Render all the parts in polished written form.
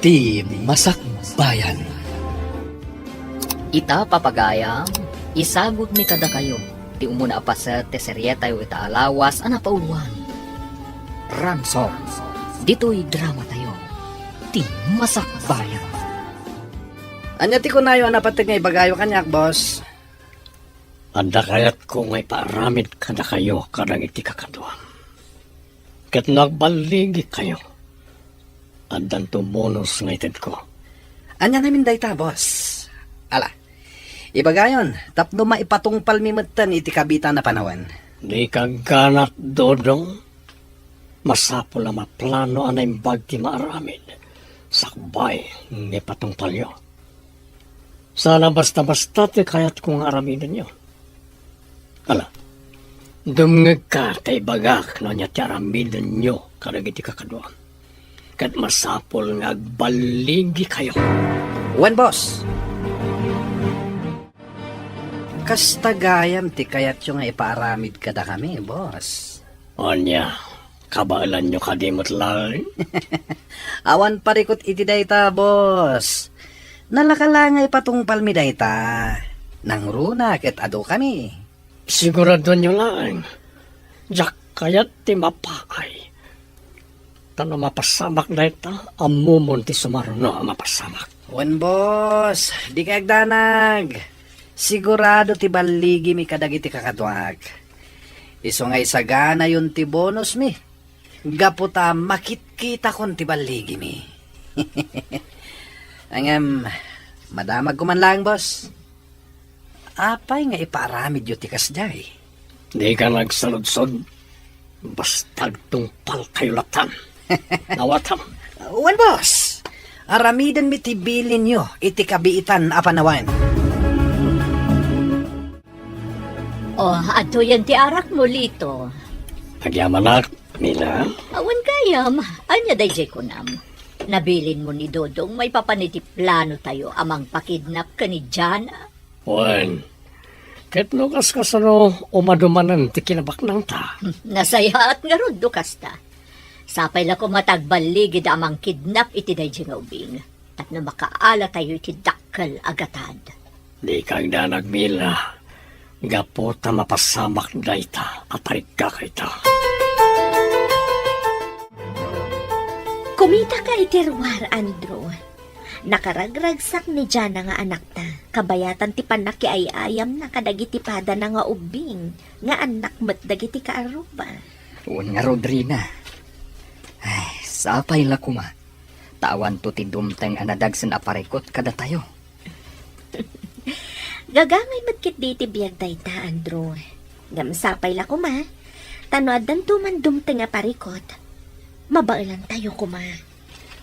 Ti Masakbayan. Ita papagayam, isagod mi kada kayo. Ti umuna pa sa teserye tayo ita alawas anapauluan. Ransom, dito'y drama tayo. Ti Masakbayan. Anya ti kunayo anapatig nga ibagayo kanyak, boss. Anda kayat ko ngay paaramid kada kayo kadang iti kakaduan. Kat nagbaligi kayo. Andan to bonus nga ited ko. Anya namin dayta, boss. Ala, ibagayon, tapno maipatungpal mi metten iti kabita na panawan. Di kagganat dodong. Masapol na maplano anay bagti maaramid. Sakbay, ni patungpal nyo. Sana basta-basta ti kayat kong aramidin nyo. Ala, dumngag ka tay bagak no niya ti aramidin nyo karag iti kakaduan. Kat masapol nga agbaligi kayo. Wan, boss. Kastagayam ti kayat yung nga ipaaramid kada kami, boss. Anya, kabaalan nyo kadimot lang. Awan parikot iti dayta, boss. Nalakalangay patungpal mi dayta. Nang runa ket ado kami. Sigurado nyo lang. Jak kayat ti mapaay. Tano mapasamak na ita, amumon ti sumaruno mapasamak. Wan, boss. Di kay agdanag. Sigurado ti baligi mi kadag iti kakatuag. Iso nga isagana yun ti bonus mi. Gaputa makitkita kon ti baligi mi. Angam, madamag ko man lang, boss. Apay nga ipaaramid yu ti kasjay. Di ka nagsaludsod. Bastag tungpal kayo latan. Nawatam. Wan, boss. Aramidan mi ti bilin yu iti kabiitan apanawan. Oh, ato yan ti arak mo lito. Pagyamanak, Mila. Awan kayam, anya day ko nam. Nabilin mo ni Dodong may papaniti plano tayo amang pakidnap ka ni Jana. Wan. Ket no kasano umadumanan ti kinabaknang ta. Nasayaat nga rudo kasta. Sapay la ko matagbaligid amang kidnap iti day nga ubing. At na makaala tayo iti dakkel agatad. Di kang danag, Mila. Gapota mapasamak dayta at ka kayta. Kumita ka iterwar, Andrew. Nakaragragsak ni Jana nga anak ta. Kabayatan ti panaki ay ayam na kadagitipada na nga ubing. Nga anak met dagiti kaaruba. Tuon nga Rodrina. Ay, sapay la kuma. Tawan to ti dumteng anadagsen aparikot kada tayo. Gagamay matkit diti biyag dayta, Andrew. Gamsapay la kuma. Tanoadan tumandum nga parikot. Mabailan tayo kuma.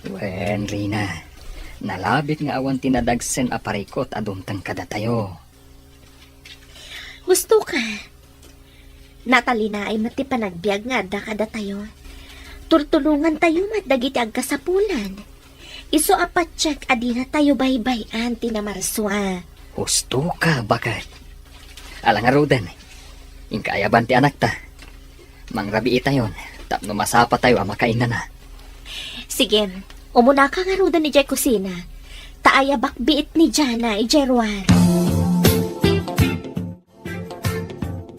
Wen, Rina. Nalabit nga awan tinadagsen aparikot adumteng kada tayo. Gusto ka? Natalina ay mati panagbiag nga da kada tayo. Turtulungan tayo matdagiti agkasapulan. Iso apat check adina tayo baybayan tinamarswa. Husto ka, bakit? Alang nga Rodan. Inkayaban ti anak ta. Mangrabi itayon. Tapno masapa tayo amakainan na. Sige, umuna ka nga ruda ni Jay kusina. Taaya bakbiit ni Jana, Ijerwan.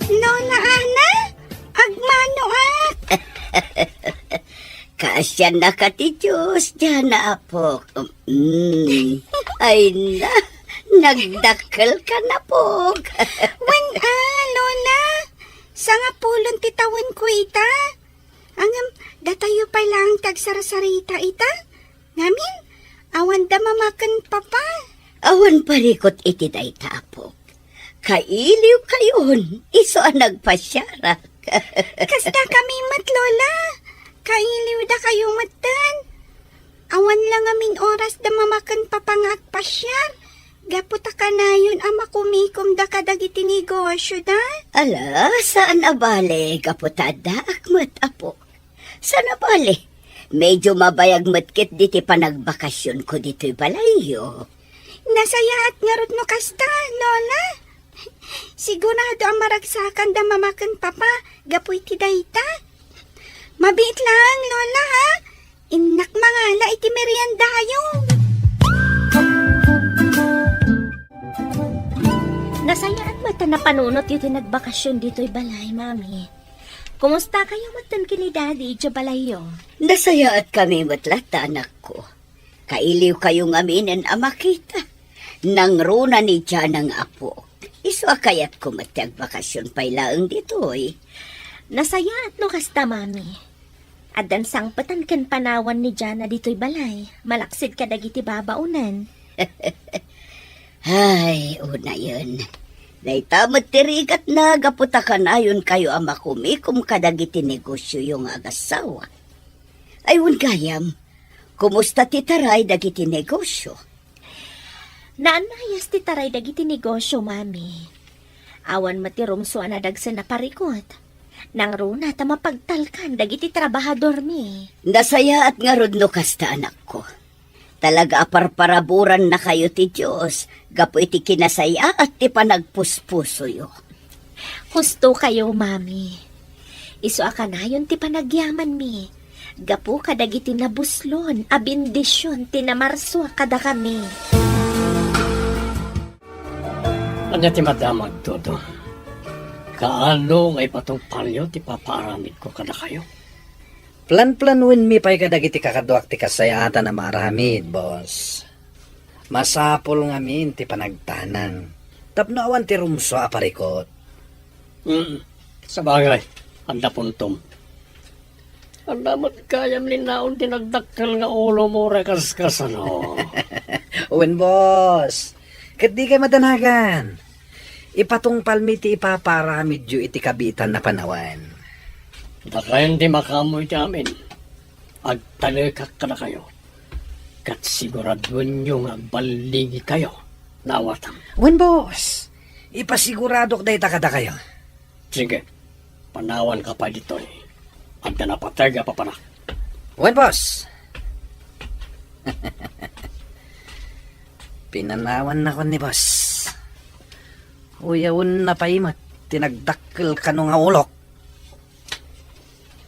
Lola Ana, agmano at. Kasya na ka ti Diyos, Jana Apok. Ay na, nagdakkel ka na, Pog. Lola, sa nga pulon titawan ko ita. Angam, datayo pa lang tagsarasarita ita. Ngamin, awan da mamakan papa. Awan parikot iti dayta, Apok. Kailiw kayon, iso ang nagpasyara. Kasta kami mat, Lola. Kailiw da kayo matan. Awan lang aming oras da mamakan papa nga agpasyar. Gaputa ka na yun ama kumikom da kadagiti negosyo da. Ala, saan abale, kaputada, akmat, Apok? Saan abale? Medyo mabayag matkit diti panagbakasyon ko dito'y balayo. Nasayaat nga rod no kasta, Lola. Sigurado ang maragsakan da mamakan papa, gapuy ti dayta. Mabit lang, Lola, ha? Inak mangala iti meriendayo. napanunot yun nagbakasyon dito'y balay, mami. Kumusta kayo matan kini daddy, dya balayo? Nasaya at kami matlata, anak ko. Kailiw kayong aminin ama kita. Nang runa ni dyan ang apo. Iso kayat ko matag bakasyon pa'y laang dito'y. Nasaya at no kasta, mami. Adan sangpatan kan panawan ni Jana dito'y balay. Malaksid ka dagiti babaunan. Ay, una yun. Naitamat tirigat na gaputa ka na yun kayo ama kumikum kadagiti negosyo yung agasawa. Ayun gayam, kumusta titaray dagiti negosyo? Naanayas ti taray dagiti negosyo, mami. Awan matirumso na dagsa na parikot. Nang runa ta mapagtalkan dagiti trabahador mi. Nasaya at nga rod no kasta anak ko. Talaga aparparaburan na kayo ti Diyos. Gapo iti kinasaya at ti panagpuspuso yo. Husto kayo, mami. Iso akanayon ti panagyaman mi. Gapo kadagiti nabuslon, abindisyon, tinamarso kada kami. Anya ti madamag todo. Kaano ngay patong palyo ti papaaramid ko kada kayo? Plan-planuin mi pa'y kadagiti kakaduak ti kasayatan na maramid, boss. Masapol nga min ti panagtanan. Tapno awan ti rumso aparikot. Sa bagay, anda puntom. Ang damat kayam linaon tinagdakkel nga ulo mo rekas ano. Uwen, boss. Kat di kayo madanagan. Ipatong palmi ti ipaparamid yu iti kabitan na panawan. Dakayan di makamoy ti amin. Agtalikak ka na kayo. Kat siguraduan nyo nga baligi kayo. Nawatang. Uwen, boss. Ipasiguradok day takada kayo. Sige, panawan ka pa dito eh. Anda na patega pa panak. Uwen, boss. Pinanawan na ko ni boss. Uyawon na paimat, tinagdakkel ka nung nga ulok.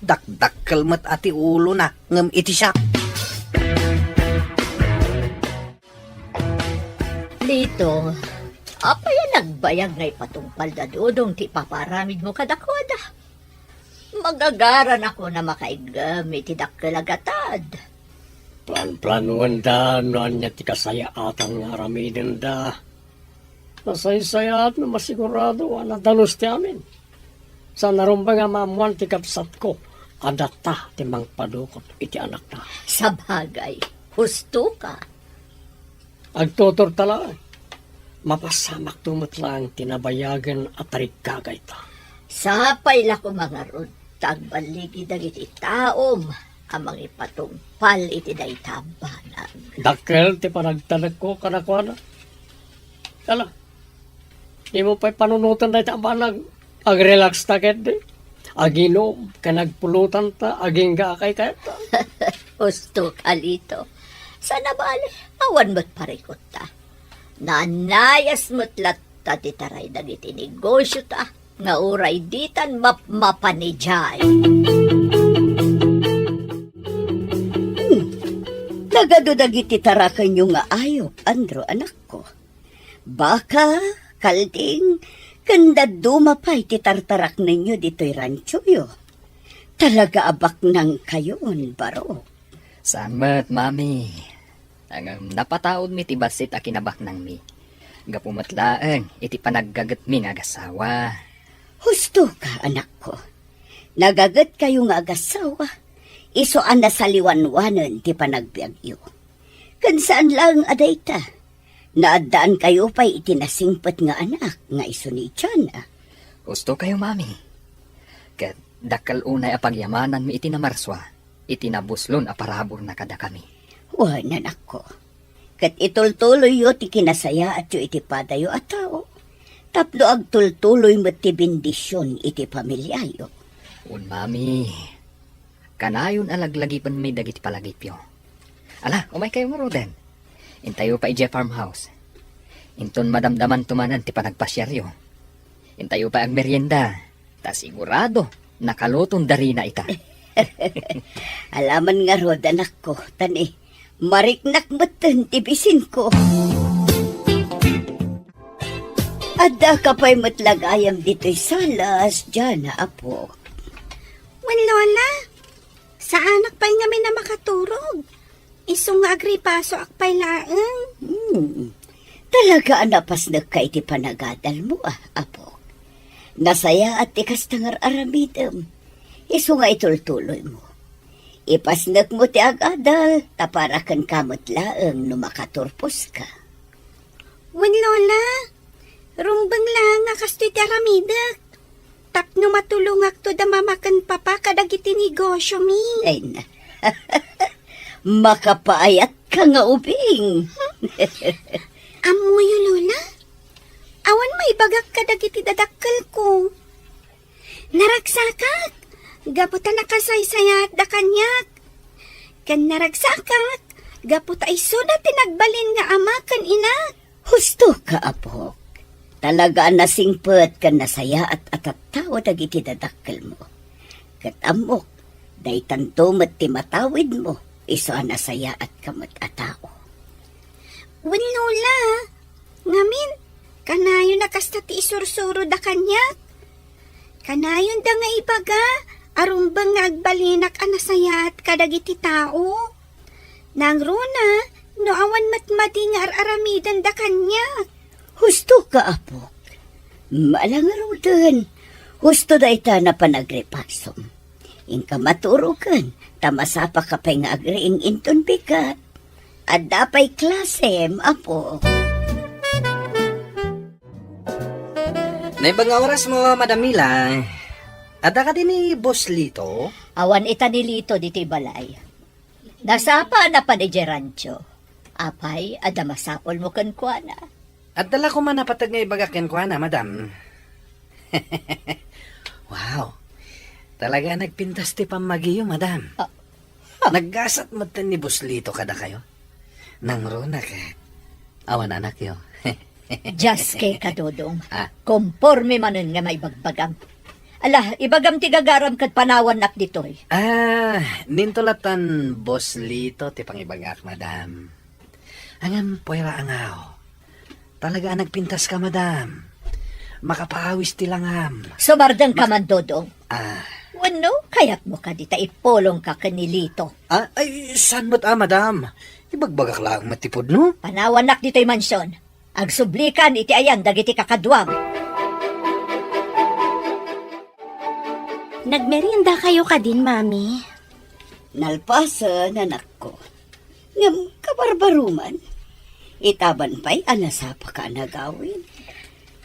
Dakdakkel mat ati ulo na, ngam iti siya. Lito, apa yan nagbayag na ipatungpal da dudong ti paparamid mo kadakoda? Magagaran ako na makaigamit ti dakkel agatad. Plan-planuan da, noan niya ti kasaya atang nga aramidin da. Nasay-saya at na masigurado na dalos ti amin. Sa narumbang nga mamuan ti kapsat ko, adata ti mang padukot iti anak na. Sa bagay, husto ka. Agtutor tala, mapasamak tumot lang tinabayagan at tarikagay ta. Sapay la ko mga rod, tagbaligi dagiti taom, amang ipatungpal iti daytabanag. Dakkel ti panagtalag ko kanakwana. Kala, di mo pa'y panunutan na itabanag. Ag-relax ta ket di. Aginom, kanagpulutan ta, aging gakay kaya ta. Husto ka lito. Sana bali, awan mo't parikot ta. Nanayas mo't latta ti taray dagiti negosyo ta. Nga uray ditan mapanijay. Nagado dagiti tarakan nyo nga ayo, Andro, anak ko. Baka, kalding, kanda dumapay ti tartarak ninyo dito'y rancho yo. Talaga abak nang kayon, baro. Samat, mami. Ang napataod mi ti basit a kinabak nang mi. Gapumatlaeng iti panaggagat mi nga agasawa. Husto ka, anak ko. Nagagat kayo nga agasawa. Isoan na sa liwanwanan ti panagbiag iyo. Kansaan lang aday ta. Naadaan kayo pa'y itinasingpat nga anak nga iso ni Tiana. Gusto kayo, mami. Kat dakal unay apagyamanan mi itinamarswa. Itinabuslon a parabor na kada kami. Wan, anak ko. Kat itultuloy yo ti kinasaya at yo iti padayo at tao. Tapno agtultuloy mo ti bendisyon iti pamilyayo. Un, mami. Kanayon alaglagipan mi dagiti palagipyo. Ala, umay kayo mo, Roden. Intayo pa ije farmhouse. Inton madamdaman tumanan ti panagpasyaryo. Intayo pa ang merienda. Ta sigurado, nakalutong dari na ita. Alaman nga rod, anak ko, tani, mariknak matan tibisin ko. Adda ka pa'y matlagayam dito'y salas, dyan na apo. Wan lola, sa anak pa'y nga na makaturog. Iso nga agripaso akpay laeng. Talaga anapas na kay ti panagadal mo apo. Nasaya at ikas tangar aramidem. Iso nga itultuloy mo. Ipasnak mo ti agadal, taparakan kamot laeng no makaturpos ka. Wan lola, rumbang lang nga kastoy ti aramidak. Tapno matulungak to da mamakan papa kadagiti negosyo mi. Ay na. Makapaayat ka nga ubing. Amoy lola, awan may bagak kadagiti dadakkel ko. Naragsakak, gaputa nakasaysayat da kanyak. Kan naragsakak, gaputa iso na tinagbalin nga ama kan inak. Husto ka, apo. Talaga nasingpet ka nasaya at atatawa dagiti dadakkel mo. Katamok, day tanto ti matawid mo, iso nasaya at kamot atao. Wan lola, ngamin, kanayon nakasta ti isursuro da kanyak. Kanayon da nga ibaga, arumbang nga agbalinak anasayat kadagiti tao. Nang runa, no awan matmati nga aramidan da kanyak. Husto ka, apo. Malangarudan. Husto da ita na panagrepasom. Inka maturukan, tamasapa ka pa'y nga agriing inton bigat. At dapay klasem, apo. Naibang nga oras mo, Madam Mila. Ada ka din ni Boss Lito? Awan itanilito diti balay. Nasapa na pa ni Gerancho. Apay, ada masapol mo kan kuana. At dala ko man napatag nga ibagakin ko na, Madam. Wow. Talaga nagpintas ti pamagiyo, Madam. Naggasat mo ni Boss Lito kada kayo. Nang runa ka. Awan anak yo. Just kay kadodong. Ah. Komporme manon nga may bagbagam. Ala, ibagam ti gagaram kat panawan nak ditoy. Nintulatan Boss Lito ti pangibagak, Madam. Angam puwera angaw. Talaga nagpintas ka, Madam. Makapawis ti langam. Sumardang ka man, Dodong. Ah, Wano, kayak mo ka dita ipolong ka kanilito. ay, saan mo't Madam? Ibagbagak lang matipod, no? Panawan nak dito'y mansyon. Agsublikan iti ayan dagiti kakadwam. Nagmerienda kayo ka din, Mami. Nalpasan, anak ko. Ngam, kabarbaruman. Itaban pa'y anasapa ka nagawin.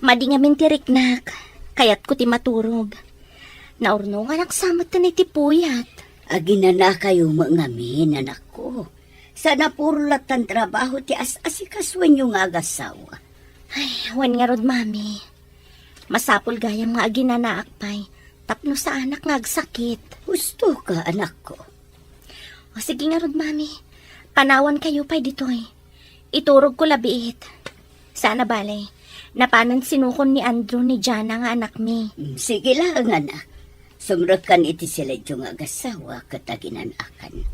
Madi nga mintirik nak, kayat ko ti maturog. Naurno nga naksamot na iti puyat. Agina na kayo mangamin, anak ko. Sana puro latan trabaho ti as-asikaswan yung agasawa. Ay, wan nga rod, Mami. Masapol gayam nga aginanaakpay, tapno sa anak nga agsakit. Gusto ka, anak ko. O sige nga rod, Mami. Panawan kayo pa'y ditoy. Iturog ko labiit. Sana balay. Napanan sinukon ni Andrew ni Jana nga anak mi. Sige lang, anak. Sumrot kan iti sila yung agasawa kataginan akan.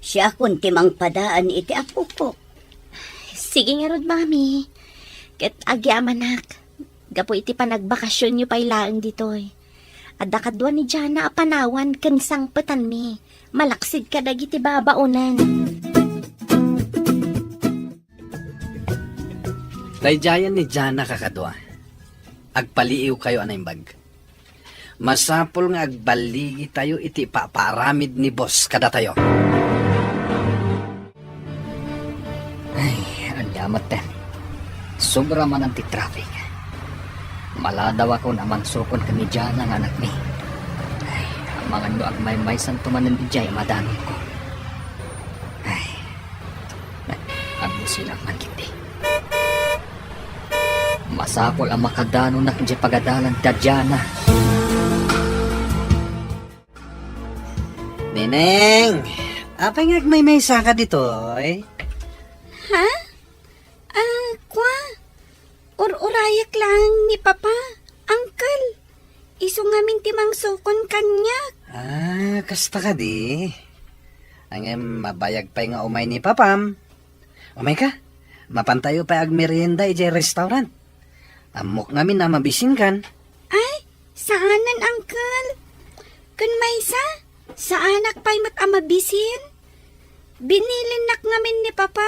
Siya kun timang padaan iti apo ko. Sige nga rod, Mami. Ket agyaman nak. Gapo iti panagbakasyon nyo pa'y laang ditoy. Adda kadwa ni Jana apanawan kan sangpetan mi. Malaksid ka dagiti babaunan. Dayjayan ni Jana kakadwa. Agpaliiw kayo anaimbag. Masapol nga agbaligi tayo iti paparamid ni boss kada tayo. Ay, andamat ten. Sobra man ang traffic. Maladaw ako na mangsukon kami dyan ang anak ni. Ay, ang mga noag may santumanan ijay madami ko. Ay, ang musilang magkiti. Masapol ang makadano na kanya pagadalan dadyana. Neneng, apay nga may saka dito, eh? Ha? Kwa? Urayak lang ni Papa. Uncle, iso ngamin timang sukon kanyak. Kasta ka di. Ang mabayag pa nga umay ni Papam. Umay ka? Mapantayo pa ag merienda ijay restaurant. Amok ngamin na mabisin kan. Ay, saanan, Uncle? Kun may sa anak pa'y matamabisin? Binilin nak ngamin ni Papa,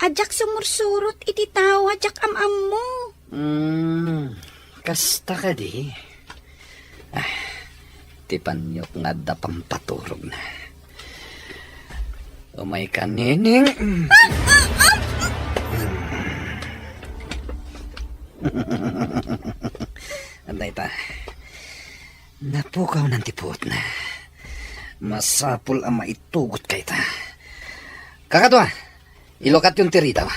ajak sumursurot iti tawa, ajak am mo. Kasta ka di. Tipanyok nga da pampaturog na. Umay ka, neneng. Anday ta. Napukaw ng tipot na. Masapul ang maitugot kay ta. Kakatwa, ilokat yung tirita.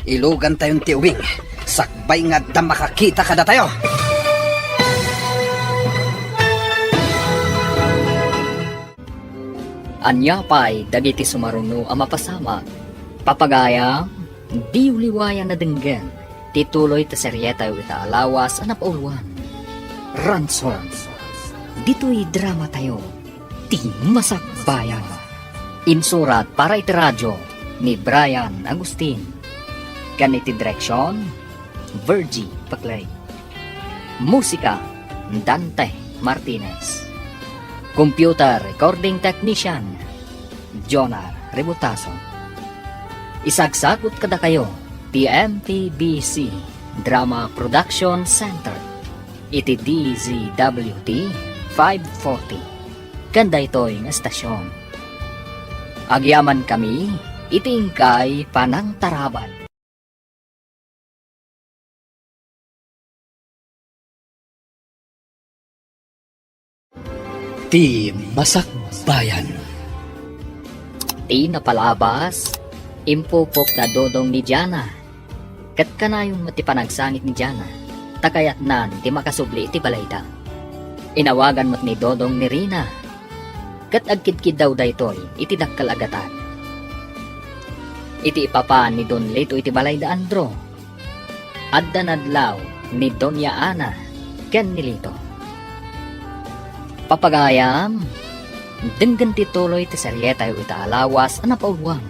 Ilugan tayong tiuwing. Sakbay nga da makakita kada tayo. Anya pa'y dagiti sumaruno ang mapasama. Papagaya, di uliwayan na denggan. Tituloy ta seryeta iti alawas ang napauluan. Ransom. Dito'y drama tayo. Ti Masakbayan. Insurat para iti radyo ni Brian Agustin. Ganiti direksyon, Virgie Paclay. Musika, Dante Martinez. Computer Recording Technician, Jonar Rebutaso. Isagsakot kada kayo, TMPBC Drama Production Center. Iti DZWT 540. Ganda ito'y nga estasyon. Agyaman kami, itingkay panang taraban. Ti Masakbayan. Ti napalabas, impupok na dodong ni Jana. Kat kanayong matipanagsangit ni Jana, takayat nan ti makasubli iti balayda. Inawagan mo't ni dodong ni Rina. Kat agkidkid daw daytoy iti dakkal agatan. Iti ipapaan ni Don Lito iti balayda Andro. Adda nadlaw ni Donya Ana ken ni Lito. Papagayam, denggan tituloy ti seryeta iti alawas ang napauluan.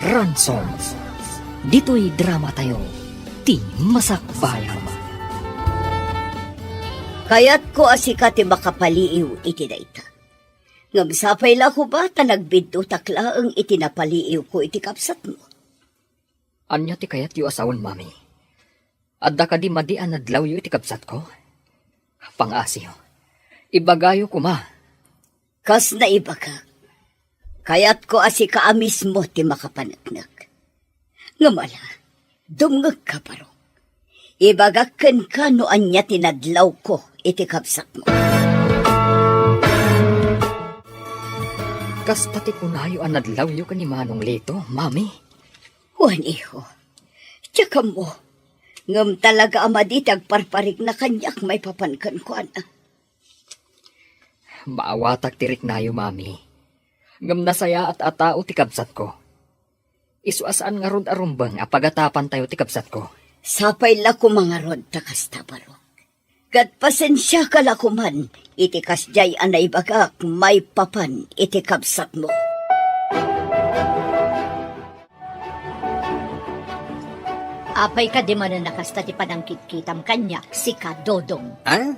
Ransom. Dito'y drama tayo, ti Masakbayan. Kaya't ko asika ti makapaliiw iti dayta. Ngam sapay la ko ba ta nagbidto taklaang iti napaliiw ko iti kapsat mo? Anya ti kayat yu asawan, mami? Adda ka di madian nadlaw yu iti kapsat ko? Pangasiyo, ibagayo ko ma. Kas na iba ka. Kaya't ko asika mismo ti makapanagnak. Ngamala, dumngag ka paro. Ibagakken ka no anya tinadlaw ko iti kapsat mo. Kas pati kunayo ang nadlaw yu ka ni Manong Lito, mami. Juan iho, tsaka mo, ngam talaga amaditag parparig na kanyak may papankan ko ana. Maawatak tirik na yu, mami. Ngam nasaya at atao ti kapsat ko. Isuasaan nga rod arumbang apagatapan tayo ti kapsat ko. Sapay la ko mga rod takas tabarok. Kat pasensya ka la kuman, iti kasjay anay bagak may papan iti kapsat mo. Apay ka di man na nakasta ti panangkit-kitam kanyak, si Kadodong. Ah?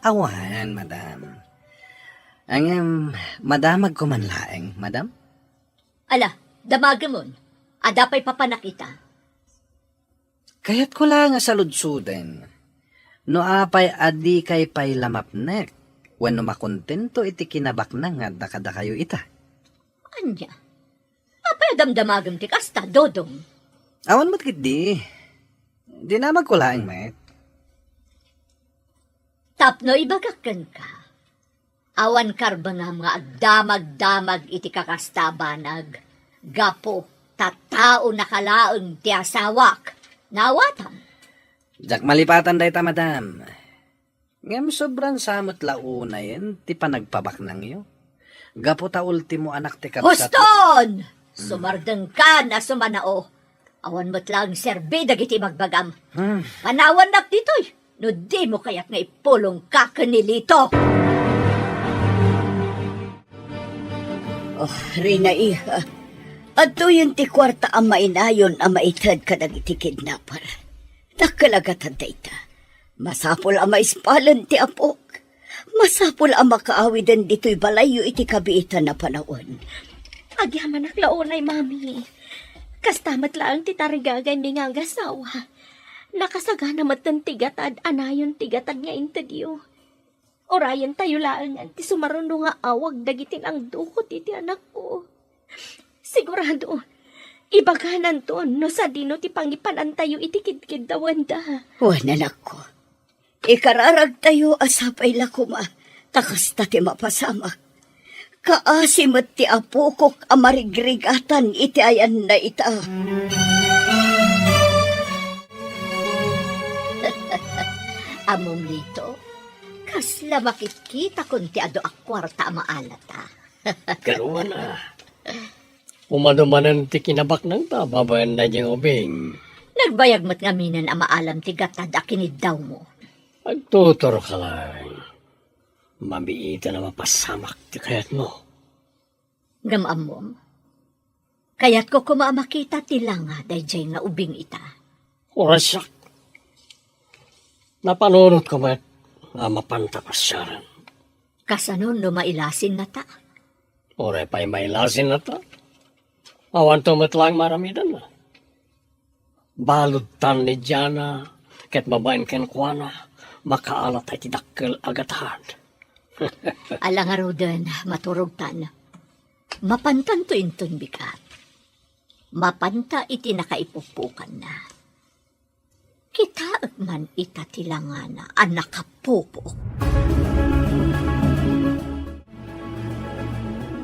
Awan, madam. Ang madamag ko man laeng, madam? Ala, damagamon. Adapay papanakita. Kaya't ko lang sa ludsuden. No apay adi kay pay lamapnek. Wano makontento iti kinabak na nga dakada kayo ita. Anya? Apay damdamagam ti kasta, Dodong. Awan mo't di. Di na magkulaing, met. Tapno ibagakan ka. Awan karba nga mga agdamag-damag iti kakastabanag. Gapo, tatao nakalaang ti asawak. Nawatan. Jak malipatan day ta, madam. Ngam sobrang samot launa yan, ti panagpabak nang iyo. Gapo ta ultimo anak ti kapsat. Huston! Sumardeng ka na sumanao. Awan mo't lang serbi dagiti magbagam. Panawan nak ditoy. No di mo kaya't nga ipulong ka kanilito. Oh, Rina iha, Ato yung ti kwarta ang mainayon ang maitad ka dagiti kidnapper. Nakalagatan dayta. Masapol ang maispalan ti apok. Masapol ang makaawi din dito'y balayo iti kabiitan na panahon. Agyaman naklaunay, mami. Kastamat lang ti tarigagay ni nga agasawa. Nakasagana matan tigatad, anayon tigatad nga intadyo. Orayan tayo laan yan, ti sumaruno nga awag dagitin ang dukot iti anak ko. Sigurado, ibaganan to, no sa dino ti pangipanan tayo iti kidkid dawan da. Wan anak ko. Ikararag tayo asapay lakuma. Takas ta ti mapasamak. Kaasimot ti apukok amarigrigatan iti ayan na ita. Amom lito, kasla makikita kun ti ado akwarta maalata. Karuan na. Umanumanan ti kinabak ng ta, babayan na niyang ubing. Nagbayag mo't ngaminan ang maalam ti gatad akinid daw mo. Agtutor ka lang. Mamiita na mapasamak ti kayat mo. Gamamom, kaya't ko kumamakita ti langa dayjay nga ubing ita. Orasyak. Napanunod ko ba't mapantapasyaran. Kasanon no mailasin na ta. Ore pa'y may lasin na ta. Awan tumot lang maramidan na. Balod tan ni Diana, ket babaen ken kuana, makaalat ay tidakkel agatahan. Alang arudan, maturog tan. Mapantan to inton bigat. Mapanta iti nakaipupukan na. Kita man itatilangana ang nakapupok.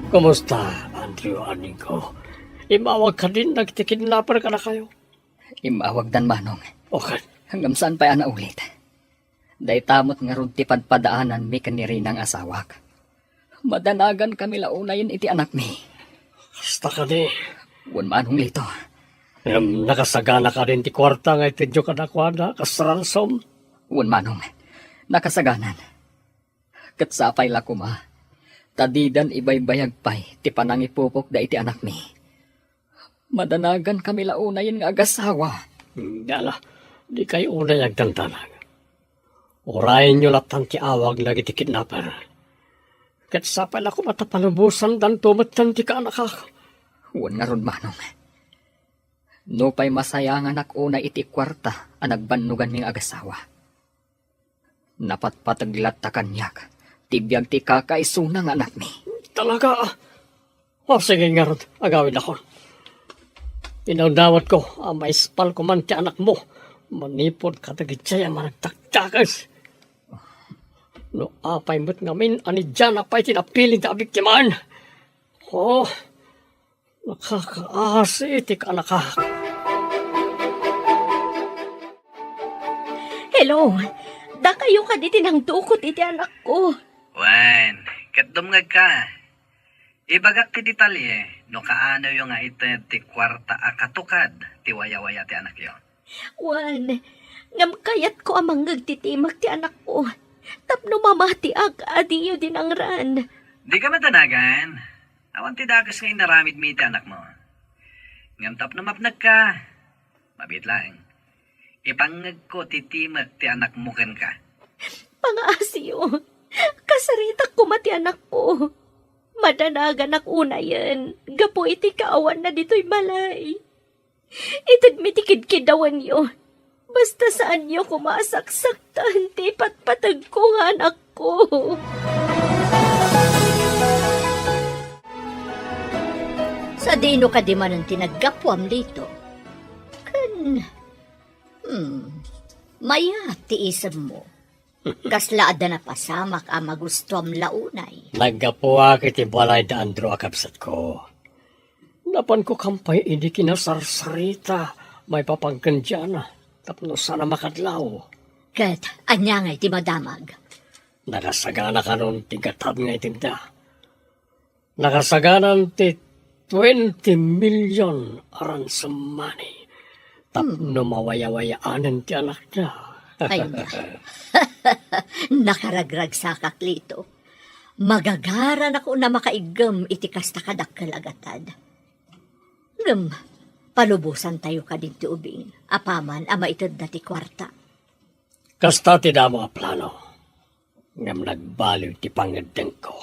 Kumusta, Andrew Anigo? Imawag ka din, nagtikidnapper ka na kayo. Imawag dan manong. Okay. Hanggang saan pa ana ulit? Day tamot nga ron ti padpadaanan mi kanirinang asawak. Madanagan kami launayin iti anak mi. Basta ka di. Wan manong lito. Nakasagana ka rin ti kwarta nga itidyo ka na kwada, kasransom. Wan manong. Nakasaganan. Katsapay la kuma. Tadidan ibay-bayag pay ti panangipupok da iti anak mi. Madanagan kami launayin nga agasawa. Dala, di kayo unay agdantanag. Orayin nyo latan ti awag lagi ti kidnapper. Kat sapal ako matapalubusan dan tumatan ti kaanak. Wan nga ron manong. No pa'y masayangan ak una iti kwarta ang nagbanugan ming agasawa. Napatpataglat ta kanyak. Tibiyag ti kakaisunang anak mi. Talaga. O sige nga ron, agawin ako. Inaudawat ko, maispal ko man ti anak mo. Manipod katagitsaya managtaktakas. No apay mo't ngamin, ani dyan apay tinapiling ta abiktimaan. Oh, nakakaasi ti kanaka. Hello, da kayo ka diti ng dukot iti anak ko. Wan, katdumngag ka. Ibagak ti detalye, no kaano yung nga ito ti kwarta akatukad, ti waya-waya ti anak yo. Wan, ngam kayat ko amang nagtitimag ti anak ko. Tapno mamati adiyo din ang ran. Di ka matanagan. Awan ti dagas nga inaramid mi ti anak mo. Ngam tapno mapnag ka. Mabit lang. Ipangag ko titimag ti anak mo ken ka. Pangaasiyo, kasaritak ko mati anak ko. Madanagan ak una yan. Gapo iti kaawan na dito'y balay. Itad mitikid dawan yo. Basta saan yo kumasaksaktan, ti patpatag ko nga anak ko. Sa dino ka di man ang tinaggapuam dito. Maya tiisam mo. Kaslaada na pasamak ang magustuam launay. Naggapuwa kiti balay da Andrew akapsat ko. Napan ko kampay hindi kinasarsarita. May papagkandyana. Tapno sana makadlaw. Kat, anya nga'y ti madamag. Nakasagana ka nun tigatad nga itinda. Nakasaganan ti 20 million aran sa money. Tapno mawaya-wayaanan ti anak na. Ay na. Nakaragrag sa kaklito. Magagaran ako na makaigam iti kasta kadakkel agatad. Ngam, palubusan tayo ka din ti ubing. Apaman, ama itad na ti kwarta. Kasta ti da mga plano. Ngam nagbaliw ti pangedeng ko.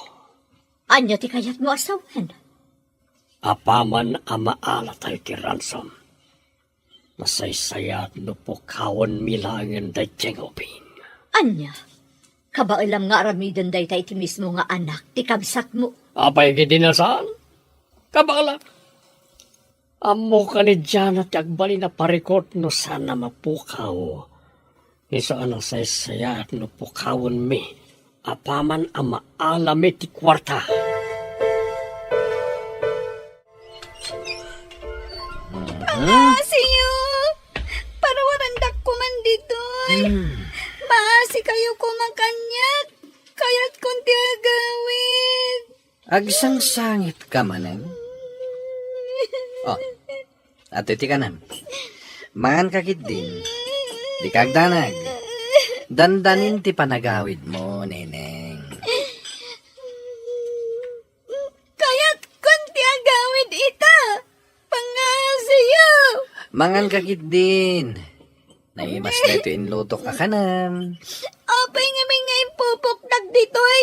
Anya ti kayat mo asawan? Apaman amaala tayo ti ransom. Nasaysayat no po kawon milangan da jengobin. Anya, kabailam nga aramidan day tayo ti mismo nga anak, ti kabsat mo. Apay kidinasaan? Kabala. Amo ka ni Diana ti agbali na parikot no sana mapukaw. Niso anang saysayat no po kawon mi. Apaman amaala mi ti kwarta. Asiyo! Parawarandak ko man dito. Maasi kayo kumakanyak. Kaya't kunti agawin. Agsang sangit ka manen. Oh, ato ti kanan. Mangan kakit din. Di kagdanag. Dandanin ti panagawid mo, neneng. Kaya't kunti agawin ita. Pangasiyo! Mangan kakit din. Naimas na ito inlutok ka kanan. Apay nga may nga ipupukdag ditoy.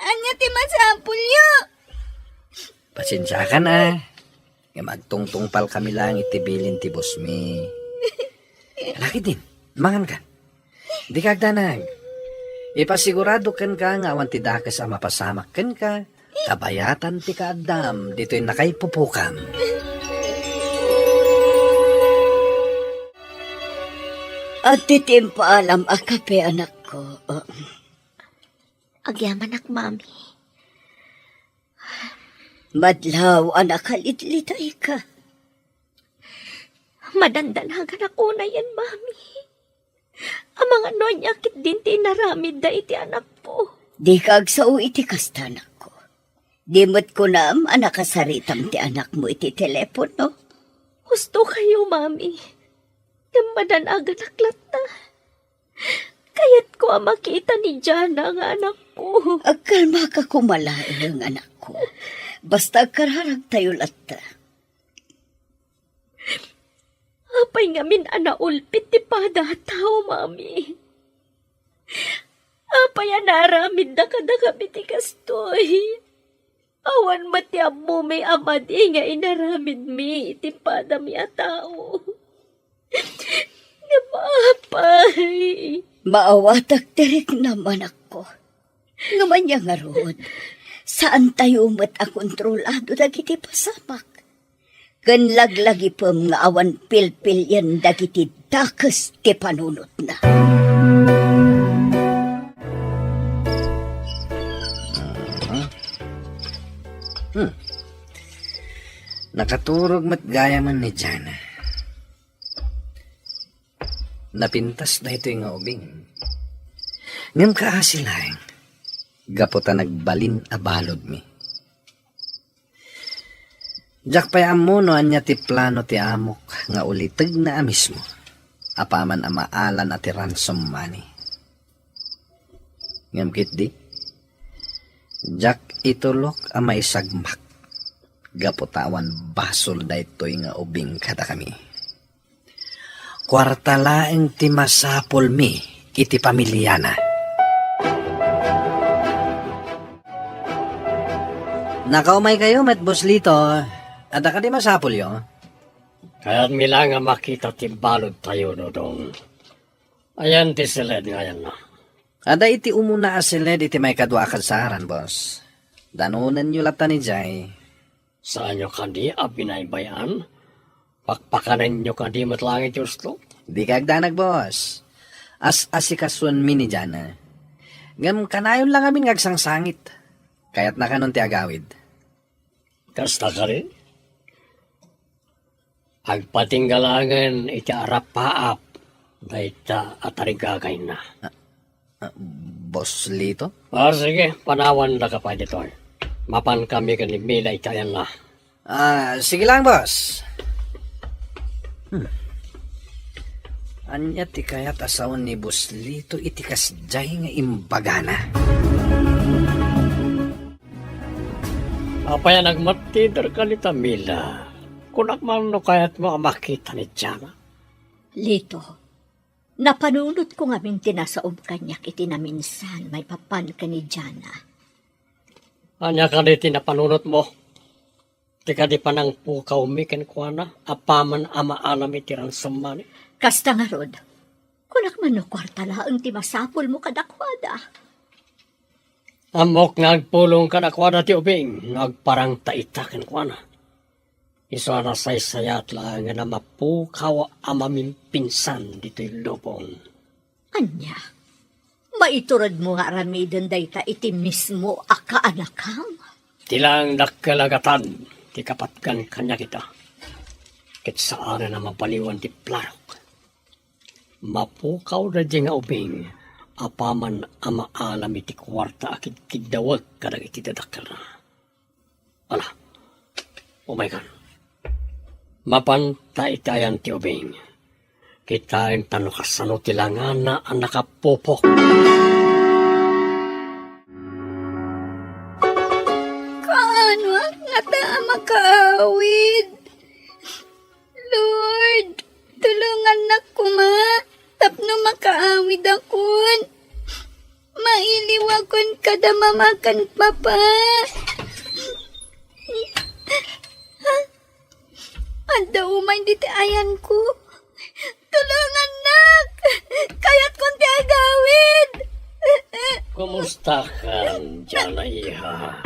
Anya ti masapul yo. Pasensya ka na. Nga magtungtungpal kami lang itibilin ti boss mi. Laki din, mangan ka. Di kagdanag. Ipasigurado kan ka nga awan ti dakas ang mapasamak kan ka. Kabayatan ti kaadam, dito'y nakaipupukam. At titimpa alam akape anak ko. Agyaman ak, mami. Madlaw anak kalitlitay ka. Madandalagan ako na yan, mami. Ang mga nonyakit din tinaramid da iti anak po. Di kagsao iti kasta anak ko. Di mo't ko na anak kasaritam ti anak mo iti telepono. Gusto kayo, mami. Gamadan agan aklat na. Kaya't ko ang makita ni Jana ang anak ko. Agkalma ka kumalain ang anak ko. Basta karharag tayo latta. Apay ngamin anaulpit ti pada tao, mami. Apay anaramid na kada kami ti kastoy. Awan mati mo may amadi nga inaramid mi iti pada mi a tao. Napapay. Maawatak tirik naman ako. Ngaman niya nga roon. Saan tayo mat akontrolado dagiti pasamak? Ganlaglagi pam nga awan pilpil yan dagiti dakas ti panunot na. Nakaturog mat gaya man ni Jana. Napintas na ito yung ubing. Ngam kaasilang, gaputa nagbalin abalod mi. Jak payam mo no anya ti plano ti amok nga ulitag na mismo. Apaman amaalan at ti ransom money. Ngam kit di, jak itulok ang may sagmak. Gaputawan basol da ito'y nga ubing kada kami. Kwartalaeng ti masapol mi iti pamilyana. Nakaumay kayo, Met Boslito. At ka di masapol yo. Kaya't mila nga makita ti balod tayo no dong. Ayan ti silid ngayon na. Ada iti umuna asiled iti may kadwa kasaran, boss. Danunan nyo lata ni Jay. Saan nyo kandi abinaybayan? Pakpakanan nyo kandi matlangit yung slow? Di kagdanag, boss. As-asikasuan mi ni Jana. Ngam kanayon lang amin ngagsangsangit. Kaya't nakanon ti agawid. Kasta ka rin? Agpatinggalangan iti arap paap. Daita atarigagay na. Boss Lito? Sige, panawan na ka pa dito. Mapan kami kanimila itayan na. Sige lang, boss. Anya ti kayat asawan ni Boss Lito iti kasjay nga imbagana. Apaya nagmatidar ka ni Tamila. kunak man no kaya't mo makita ni Jana. Lito, napanunod ko nga min tinasaob kanyak iti na minsan may papan ka ni Jana. Anya ka di tinapanunot mo. Tika di pa nang pukaw mi kenkwana, apaman ama alam itiran sumani. Kasta nga rod, kunak man no kwarta laang ti masapol mo kadakwada. Amok nagpulong kadakwada ti ubing, nagparang taita kenkwana. Iso na saysayat lang na mapukaw amamin pinsan dito'y lubong. Anya, maiturad mo nga ramidan dayta iti mismo akaanakam. Tilang nakalagatan, ti kapatkan kanya kita. Kit saan na mapaliwan ti plarok. Mapukaw na di nga ubing, apaman ama alam iti kwarta akit kidawag kadag iti dadakal na. Ala, umay mapantay tayan ti ubing. Kitain tano kasano tilangan na ang nakapupok. Kaano nga ta makaawid? Lord, tulungan na ko tapno makaawid akon. Mailiwakon kada mamakan papa. Anda umay diti ayan ko. Tulungan nak! Kaya't kong ti agawid! Kumusta ka, Jana iha?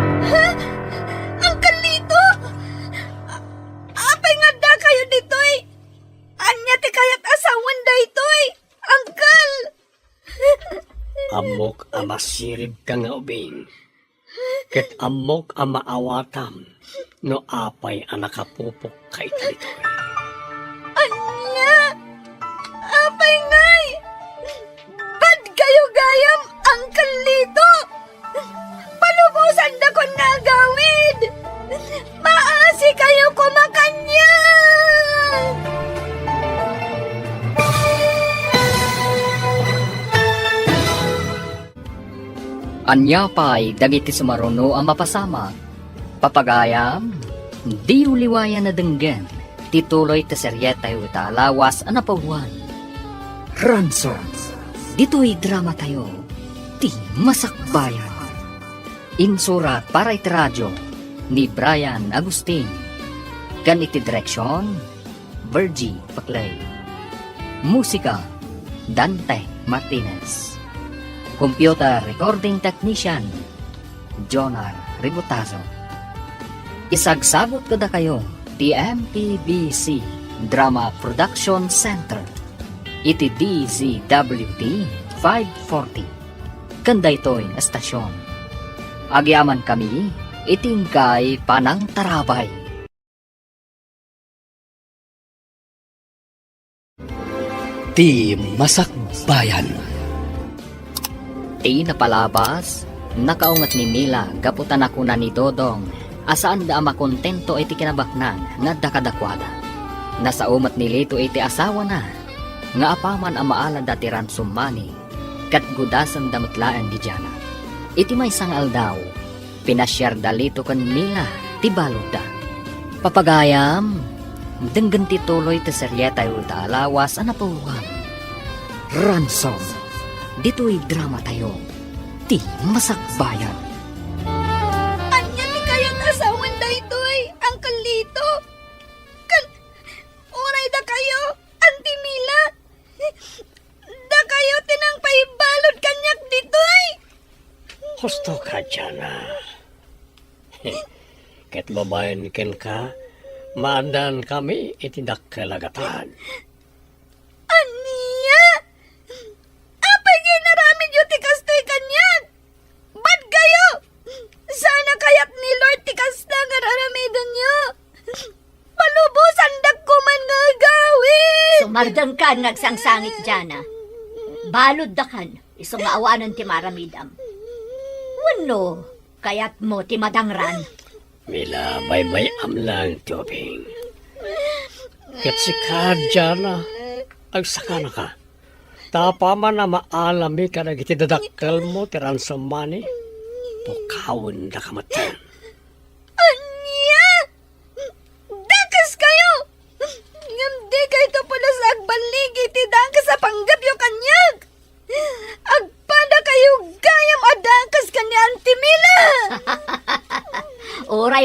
Ang kalito! Apay nga da kayo ditoy! Anya ti kaya't asawan da itoy! Angkal! Amok amasirib ka nga ubing. Ket amok amaawatam no apay anakapupok kay dito. Anya! Apay ngay! Bad kayo gayam, Angkal Lito! Palubusan na ko nagawid! Maasi kayo kumakanya! Anya pa'y dagiti sumaruno ang mapasama. Papagayam, di uliwayan na denggen, tituloy ta seryeta yu ta alawas anapawan. Ransom, dito'y drama tayo, ti masakbayan. Insurat para iti radyo ni Brian Agustin. Kan iti direksyon, Virgie Paclay. Musika, Dante Martinez. Computer Recording Technician, Jonar Ributazo. Isagsabot kada kayo, TMPBC Drama Production Center. Iti DZWD 540. Kanda ito'y estasyon. Agyaman kami, itingkay panang tarabay. Ti Masakbayan. Ti napalabas, nakaungat ni Mila, gaputan ako na ni Dodong, asaan da makontento iti kinabaknan, nga dakadakwada. Nasa umat ni Lito iti asawa na, nga apaman ang maalan dati ransumani, kat gudasan damatlaan di Jana. Iti may sangal daw, pinasyar da Lito kan Mila, ti balod da. Papagayam, denggan ti tuloy ti seryeta yu ta alawas anapawan. Ransom. Dito'y drama tayo, ti masakbayan. Anya ti kayang asawan da itoy, Angkal Lito! Uray da kayo, Auntie Mila! Da kayo tinang paibalod kanyak ditoy! Gusto ka, Jana. Ket babayan ken ka, maadan kami itindak kalagatan. Ania! Apay ginaramid yu ti kastoy kanyak! Bad kayo! Sana kaya't ni Lord ti kasta nga raramidan nyo! Palubusan dak ko man nga gawin! Sumardang ka nagsangsangit Jana. Balod da kan, iso nga awanan ti maramidam. Wano, kayat mo ti madangran. Mila, bay-bay amlang tubing. Ket si ka, Jana, agsaka na ka. Tapaman na maalami ka na itidadakkel mo ti ransom money, pukawin na kamatan. Anya! Dakas kayo!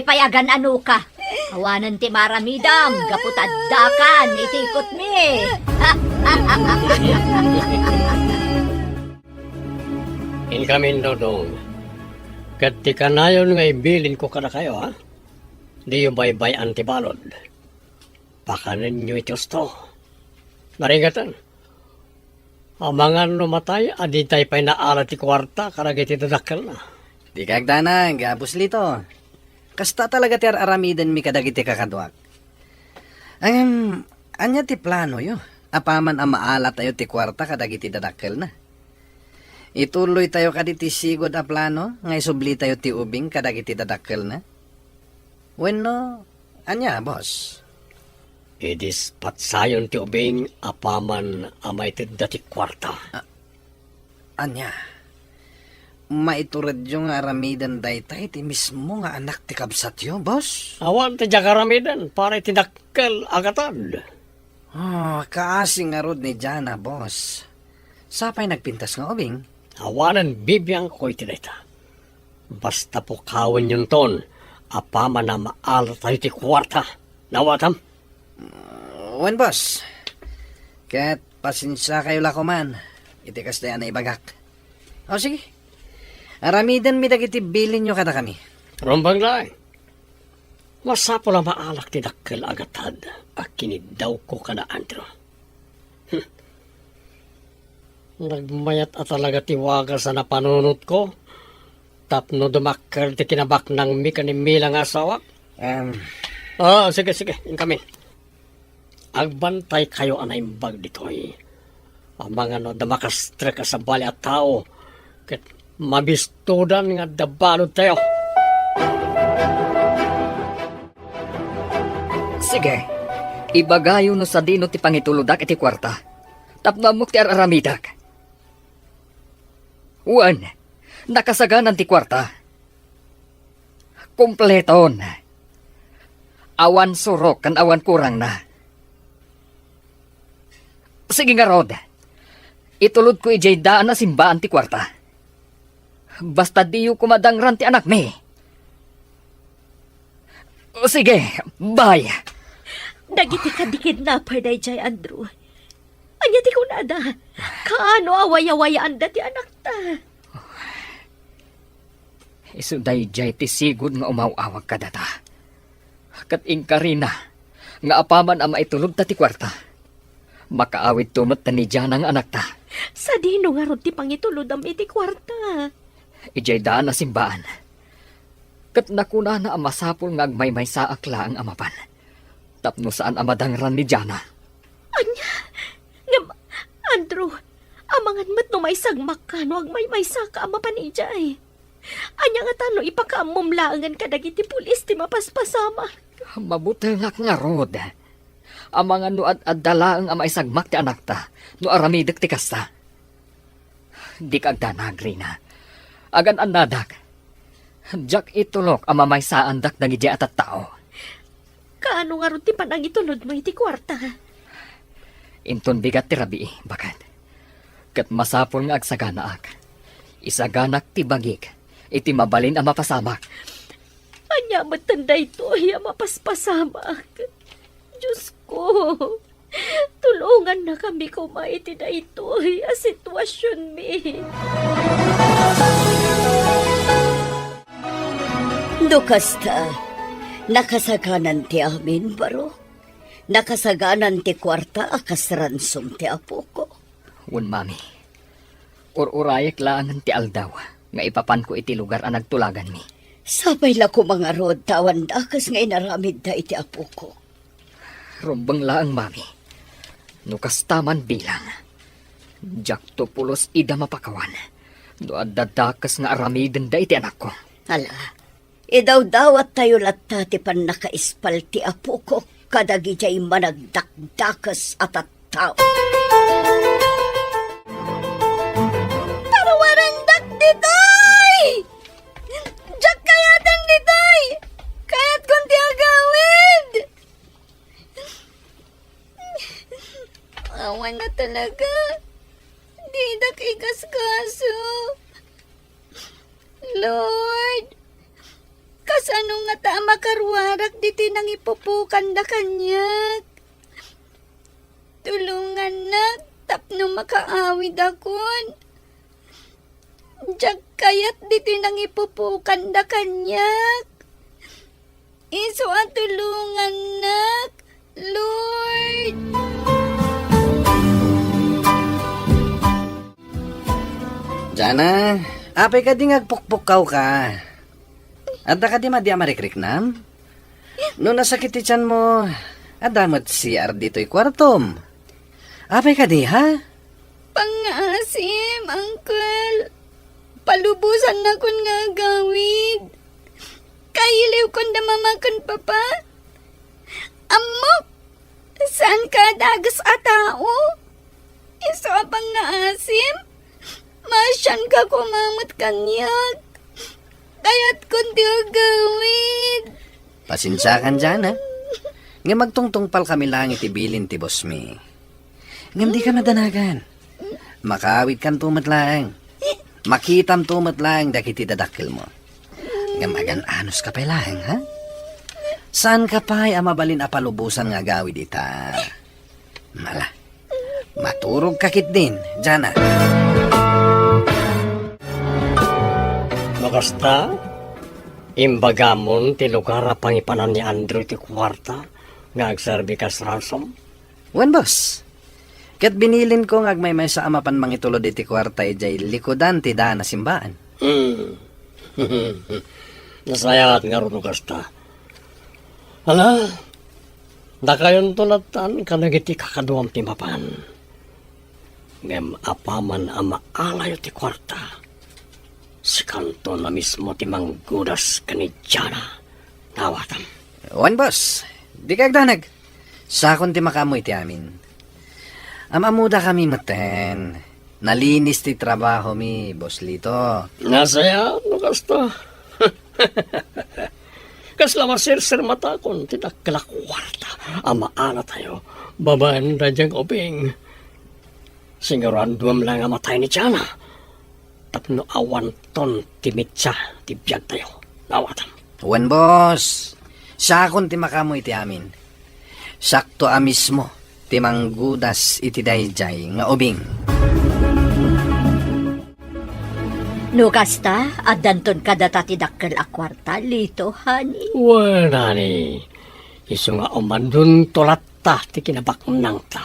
payagan ano ka. Awanan ti maramidam, gaputadakan, itikot mi. Inkamin, Dodong. Katika na yun nga ibilin ko kada kayo, ha? Di yung baybay antibalod. Baka ninyo itos to. Naringatan. Amangan numatay, aditay pa'y naalat ti kwarta, karagit itadakal na. Di kagdanag, abos lito. Kasta talaga ti aramidan mi kadagiti kakadwak. Anya ti plano yo. Apaman ang maalat tayo ti kwarta kadagiti dadakkel na. Ituloy tayo kaditi sigod a plano, ngay subli tayo ti ubing kadagiti dadakkel na. Wenno, anya, boss? Idis patsayon ti ubing, apaman amay ti dati kwarta. Anya, maitured yung aramidan daytay ti mismo nga anak ti kabsat yo, boss? Awan ti jakaramidan, para tinakkel agatan. Kaasing nga rod ni Jana, boss. Sapay nagpintas nga ubing? Awanan bibiyang ko'y tinita. Basta po kawan yung ton, apama na maalat tayo ti kwarta. Nawatam? Wen, boss. Kat pasensya kayo lakoman. Itikas na yan na ibagak. O sige. Aramidan mi dagiti bilin nyo kada kami. Rombang lang. Masapo lang maalak ti dakkel agatad. Akinidaw ko ka na, Andrew. Nagmayat at talaga tiwaga sa napanunot ko. Tapno dumakkel ti kinabak ng mikanimilang asawa. Sige. Kami. Agbantay kayo anaimbag ditoy. Ang mga no damakastre ka sa bali at tao. Kat mabistudan nga dabalod tayo. Sige, ibagayo no sa dino ti pangituludak iti kwarta. Tapno mo ti aramidak. Uwan, nakasaganan ti kwarta. Kompleton. Awan surok kan awan kurang na. Sige nga, Rod. Itulod ko ijay daan na simbaan ti kwarta. Basta diyo kumadangran ti anak mi. Sige, bye. Dagiti kadikid na parday jay, Andrew. Anya ti kunada. Kaano away-awayaan dati anak ta. Isuday jay ti sigud nga umawawag ka data. Kat inkarina, nga apaman ang maitulog ta ti kwarta. Makaawit tunot ta ni Diyan ang anak ta. Sa dino nga ron ti pangitulod am iti kwarta. Ijay daan na simbaan. Kat nakuna na ang masapol nga agmay-may sa akla ang amapan. Tapno saan amadangran ni Diana. Anya, nga, Andrew, amangan mat no may sagmak ka no agmay-may sa ka amapan ijay. Anya nga tano ipakaamumlaangan ka dagiti pulis ti mapaspasama. Mabuti nga Rod. Ang mga nuad at dalaang amay sagmak ti anak ta, no aramidak ti kasta. Di kagdanag, Rina. Agan anadak. Diyak itulok ang mamay saan dak nagidya at tao. Kaano nga ron ti panangitulod mo iti kwarta? Inton bigat ti rabi, bakat. Kat masapol nga agsaganaak. Isaganak ti bagik. Iti mabalin ang mapasamak. Anya matanday to, iya mapaspasamak. Diyos ko, tulungan na kami kumaiti na ito, iya sitwasyon mi. Dukasta, nakasaganan ti amin, baro. Nakasaganan ti kwarta akas ransom ti apo ko. Wun, mami. Urayek lang ti aldaw. Nga ipapan ko iti lugar ang nagtulagan mi. Sabay la ko mga rod, tawan dakas nga inaramid da iti apo ko. Rumbang lang, mami. Nukastaman bilang. Diyak to pulos ida mapakawan. No adadakas nga aramiden da iti anak ko. Ala, idaw-dawat tayo latta ti pan nakaispal ti apo ko kadagi jay managdakdakas at at tao. Tarawarandak ditoy! Diyak kayatan ditoy! Kayat kunti agawid! Awan na talaga. Di dak ikas-kaso. Lord, Kasano nga ta makarwarak diti nang ipupukan da kanyak. Tulungan na, tapno makaawid akon. Diyak kayat diti nang ipupukan da kanyak. Iso ang tulungan nak, Lord. Jana, apay ka di ngagpukpukaw ka. Adda ka di marikriknam? No nasakit ti tiyan mo, adamot CR dito'y kwartom. Apay ka di ha? Pangasim, Uncle. Palubusan na kun nga gawid. Kailiw kun da mamakan papa. Amok, saan ka dagas a tao? Iso apang naasim? Masyan ka kumamot kanyag. Kaya't kun di gawid. Pasensyakan dyan ha. Nga magtungtungpal kami lang itibilin ti boss mi. Ngam di ka madanagan. Makawid kan tumat lang. Makitam tumat lang dakiti dadakil mo. Ngam agan-anos ka pa lang ha? Saan ka pa'y amabalin apalubusan nga gawid ita? Mala, maturog kakit din, Jana. Makasta, imbagamon ti lugar pangipanan ni Andrew ti kwarta nga agserbi kas ransom. Wan boss, kat binilin ko ngagmay sa amapan mangitulod iti kwarta ijay likodan ti daan na simbaan. Nasayat nga ron kasta. Hala, dakayon tulatan kanagiti kakaduam ti mapan. Ngem apaman ama alayo ti kwarta. Si kanto na mismo ti manggudas kanidyana. Nawatam. Wan boss, di kagdanag. Sakon ti makamoy ti amin. Amamuda kami maten. Nalinis ti trabaho mi, boss Lito. Nasaya, no kasta. Kasla masir-sir matakon, tinakala kwarta. Amaana tayo, babaan radyang obing. Singuraduam lang amatay ni Tiana. Tapno awan ton timitsa, tibiyag tayo. Nawatam. Wan boss, sakon ti makamoy ti amin. Sakto mismo ti manggudas iti dayjay nga ubing. No kasta, adanton kadata ti dakkel a kwarta, Lito, honey. Wala ni. Iso nga umandun tolata ti kinabaknang ta.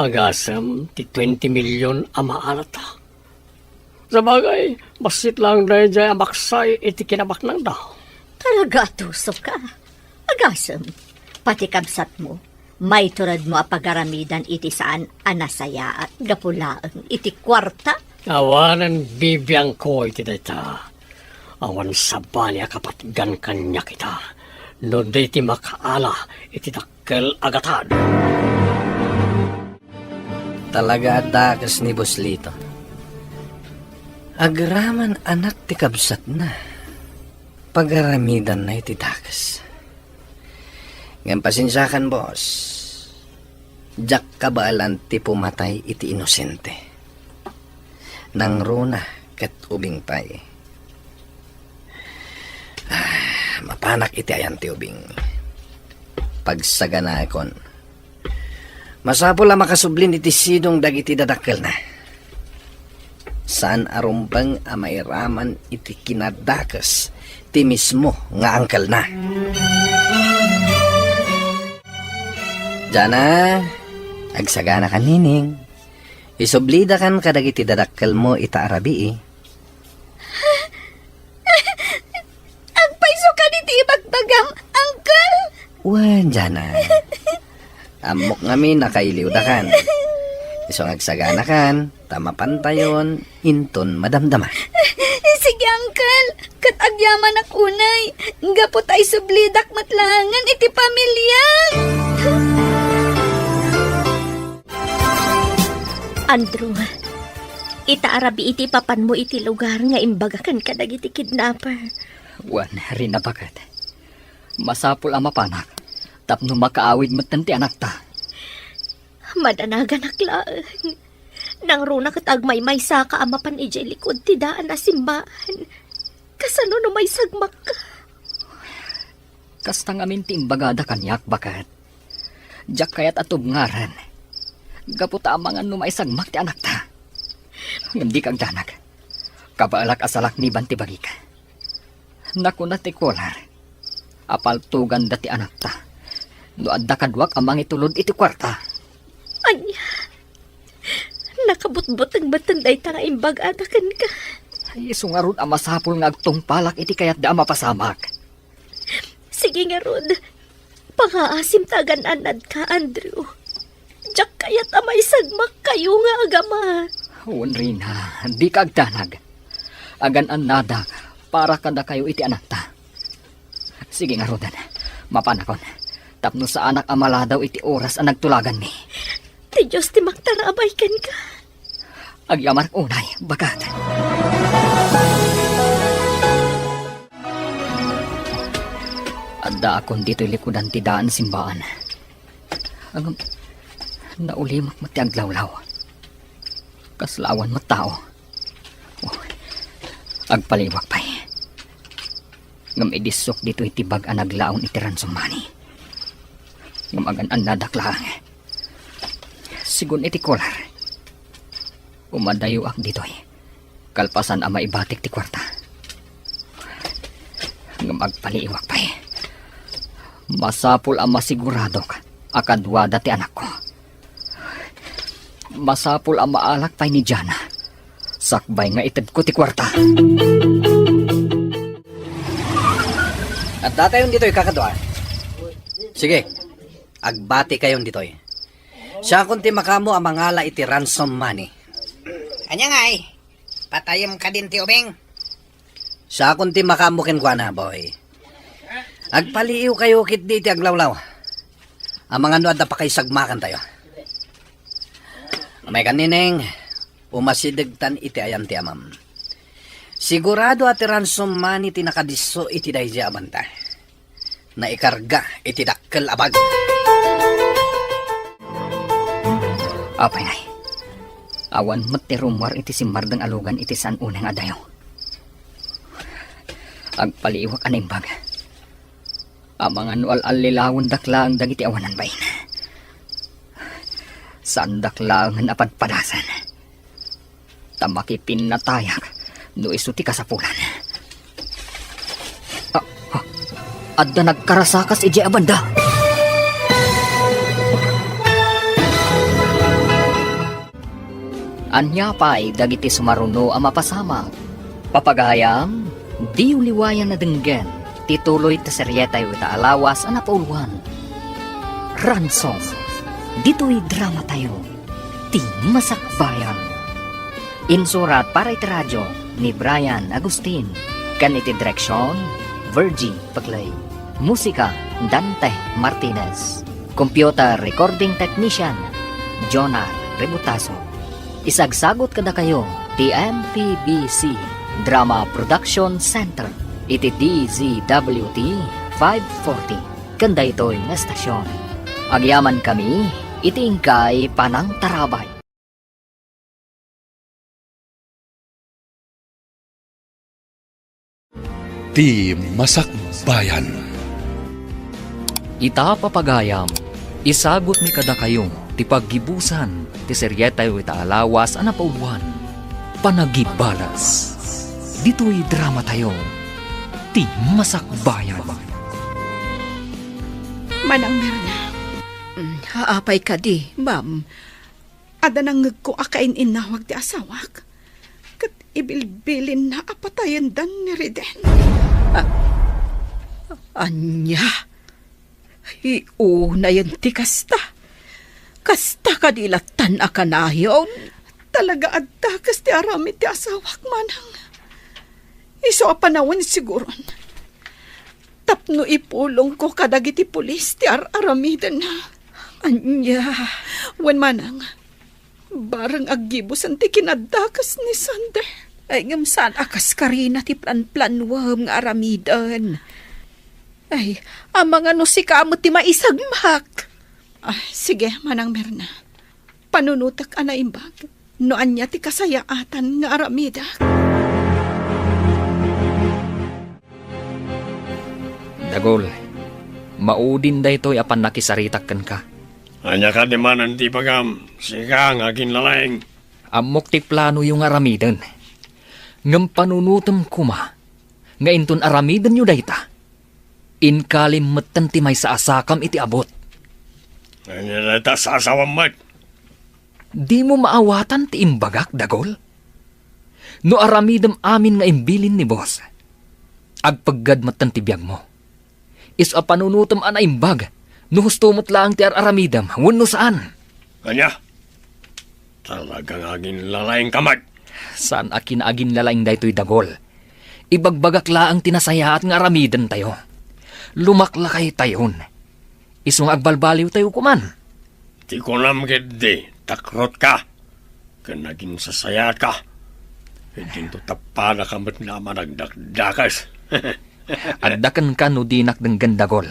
Agasam ti 20 milyon amaana ta. Sa bagay, basit lang dahil dyan amaksay iti kinabaknang ta. Talaga tuso ka. Agasem, pati kamsat mo, may turad mo apagaramidan iti saan anasaya at gapulaang iti kwarta. Awanan bibiyang ko iti dayta. Awan sabali akapatgan kanya kita. No ti makaala iti dakkel agatad. Talaga dakas ni Boss Lito. Agraman anak ti kabsat na. Pagaramidan na iti dakas. Ngayon pasensyakan, boss. Jak kabaalan ti pumatay iti inosente. Nang runa kat ubing pay. Mapanak iti ayan ti ubing. Pagsagana akon. Masapol la makasublin iti sidong dagiti dadakkel na. Saan arumbang amairaman iti kinadakas ti mismo nga angkel na. Jana, agsagana ka nining. Isublida kan kadagiti dadakkel mo ita arabi eh. Agpaiso ka diti ibagbagam, Uncle. Wan, Jana. Amok ngami nakailiw da kan. Isong agsagana kan, tama pantayon, inton madamdama. Sige, Uncle. Kat agyaman ak unay. Gapot ay sublidak matlangan iti pamilya. Andrew, itaarabi iti papan mo iti lugar nga imbagakan ka dagiti kidnapper. Wan, rin napakat. Masapul ang mapanak. Tapno makaawid matanti anak ta. Madanagan aklaan. Nang runa kat agmay-may sa kaamapan ijay likod ti daan na simbahan. Kasano no may sagmak ka. Kasta ngamin ti imbagada kanyak bakat. Diyak kayat atub ngaran. Gaputa amangan numaisagmak ti anak ta. Hindi kang danag. Kabaalak asalak ni Banti Bagika. Naku na ti kolar. Apaltugan dati anak ta. No adda kadwak amang itulod iti kwarta. Anya, nakabutbot ang batanday ta nga imbag anakan ka. Ay, sungarod ang masapul nga agtong palak iti kayat da mapasamak. Sige nga, Rod. Pangaasim tagan anad ka, Andrew. Diyak kayat amay sagmak kayo nga agama. Huwag rin ha, di ka agdanag. Agan anadag para kada kayo iti anak ta. Sige nga, Rodan, mapanakon. Tapno sa anak amala daw iti oras ang nagtulagan mi. Ti Diyos ti magtarabay kan ka. Agyamar unay, bagat. Adda akon dito'y likudan ti daan simbaan. Ang naulimak mati aglawlaw. Kaslawan mo tao. Oh, agpaliwak pa'y. Ngam idisok dito itibag ang naglaon itiran sumani. Ngam agan ang nadaklang. Sigun iti kolar. Umadayo ak dito'y. Kalpasan ang maibatik ti kwarta. Ngam agpaliwak pa'y. Masapul ang masigurado ka. Akadwa dati anak ko. Masapul ang maalak pa'y ni Jana. Sakbay nga itid ko ti kwarta. At datayon dito'y kakadwa. Sige, agbati kayon dito'y. Siya kunti makamo ang mangala iti ransom money. Anya nga eh. Patayam ka din ti ubing. Siya kunti makamo kenkwa na, boy. Agpaliiw kayo kit di ti aglawlaw. Ang mga nuad na pa kay sagmakan tayo. May kanineng, umasidigtan iti ayam ti amam. Sigurado at ransom money ti nakadiso iti dayja abanta. Na ikarga iti dakkel abag. Apay nay. Awan mo't ti rumwar iti simbardang alugan iti san unang adayo. Agpaliiwak anay bag. Amang anual alilawon dakla ang dagiti awanan bayin. Saan dakla ang napadpadasan. Tamakipin na tayak no isuti kasapulan. Adda nagkarasakas iji abanda. Anya pa'y dagiti sumaruno ang mapasama. Papagayam, di uliwayan na denggen. Tituloy ta seryetay ita alawas ang napauluan. Ransom. Dito'y drama tayo. Ti Masakbayan. Insurat para iti radyo ni Brian Agustin. Kaniti direksyon, Virgie Paglay. Musika, Dante Martinez. Computer recording technician, Jonar Rebutaso. Isagsagot kada kayo, ti MPBC Drama Production Center. Iti DZWT 540. Kanda ito'y nga estasyon. Agyaman kami, iti ingkay panang tarabay. Ti Masakbayan. Ita papagayam, isagot mi kada kayo, ti paggibusan, ti seryetay ita alawas ang napauluan. Panagibalas. Dito'y drama tayo, ti Masakbayan. Manang Merna. Haapay ka di, ma'am. Ada nang ko akain inawag ti asawak. Kat ibilbilin na apatayan dan ni Riden. Anya? Na yan ti kasta. Kasta ka dilatan akanayon. Talaga adda kas ti aramid ti asawak manang. Iso apanawan siguron. Tapno ipulong ko kadagiti pulis ti aramidan na. Anya? Wan manang. Barang aggibusan ti kinadakas ni Sander. Ay ngam saan akas karina ti plan-planwam nga aramidan. Ay, amang ano si kamot ti maisagmak. Sige, Manang Merna. Panunutak anaimbag. Noan niya ti kasayaatan nga aramidak. Dagol, Maudin daytoy apan nakisaritakan ka. Anya ka di man ti pagam, sika nga ginlalaing. Amok ti plano yung aramiden. Ngam panunutom kuma, nga inton aramiden yu dayta. Inkalim metten ti may sa asakam iti abot. Anya dayta sa asawam mat. Di mo maawatan ti imbagak, Dagol? No aramidem amin nga imbilin ni boss. Agpaggad metten ti biyag mo. Is a panunutom ana imbag. No husto mo't lang ti aramidem, wenno saan? Anya? Talagang agin lalaing kamat. Saan akin agin lalaing daytoy, Dagol? Ibagbagak laang tinasayaat nga aramiden tayo. Lumaklakay tayon. Isong agbalbaliw tayo kuman. Di ko namgid di, takrot ka. Kanagin sasayat ka. Hindi to tapada ka mat nga managdakdakas. Addakan ka no dinak ng gandagol.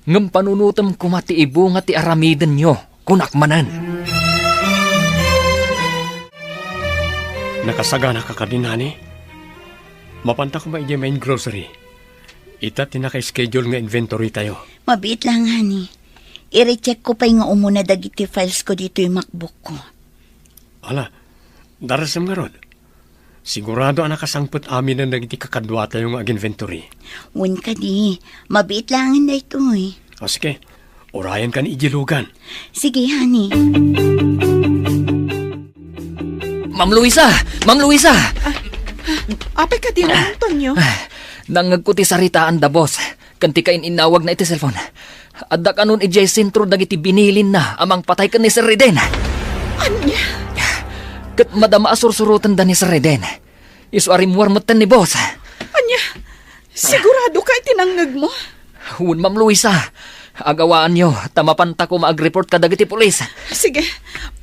Ngam panunutam kumati ibo nga ti aramiden nyo, kunakmanan. Nakasagana ka kadinani? Mapanta ko ba main grocery? Ita tinaka-schedule nga inventory tayo. Mabit lang, honey. I-recheck ko pa yung umuna dagiti files ko dito yung MacBook ko. Ala, darasam nga ron. Sigurado ang nakasangpot amin na nagiti kakadwa tayo nga inventory. Wen ka di. Mabit lang na ito eh. O sige, orayan ka ni ijilugan. Sige, honey. Ma'am Luisa! Ma'am Luisa! Apay ka din, Antonio. Nangagkuti saritaan da boss. Kanti kain inawag na iti cellphone. Adda kanon ijay sentro dagiti binilin na amang patay ka ni Sir Reden. Anya? Kat madama asursurutan da ni Sir Reden. Isu arimwar matan ni boss. Anya? Sigurado ka itinangag mo? Hun, Ma'am Luisa. Agawaan nyo. Tamapanta ko maag-report ka dagiti pulis. Sige,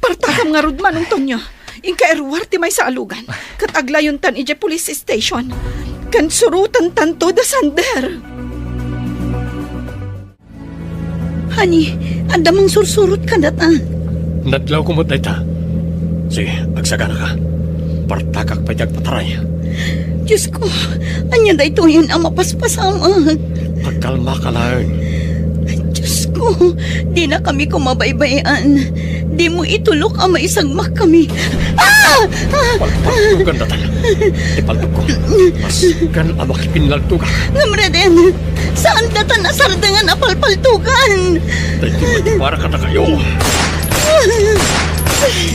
partakam nga rudman, Antonio. Inka erwar ti may sa alugan. Kat aglayon tan ije police station. Kan surutan tanto da sander. Honey, andamang sursurot ka data. Nadlaw ko mo dayta. Sige, agsagana ka. Partakak pa pataray. Diyos ko, anya da ito yun ang mapaspasamag. Pagkalma ka lang. Diyos ko, di na kami kumabaybayan. Di mo itulok ang maisagmak kami. Ah! Palpaltugan datan. Ipaltug ko. Mas gan ang makipinlaltugan. Namreden, saan datan asardangan na palpaltugan? Dahil para ka na kayo.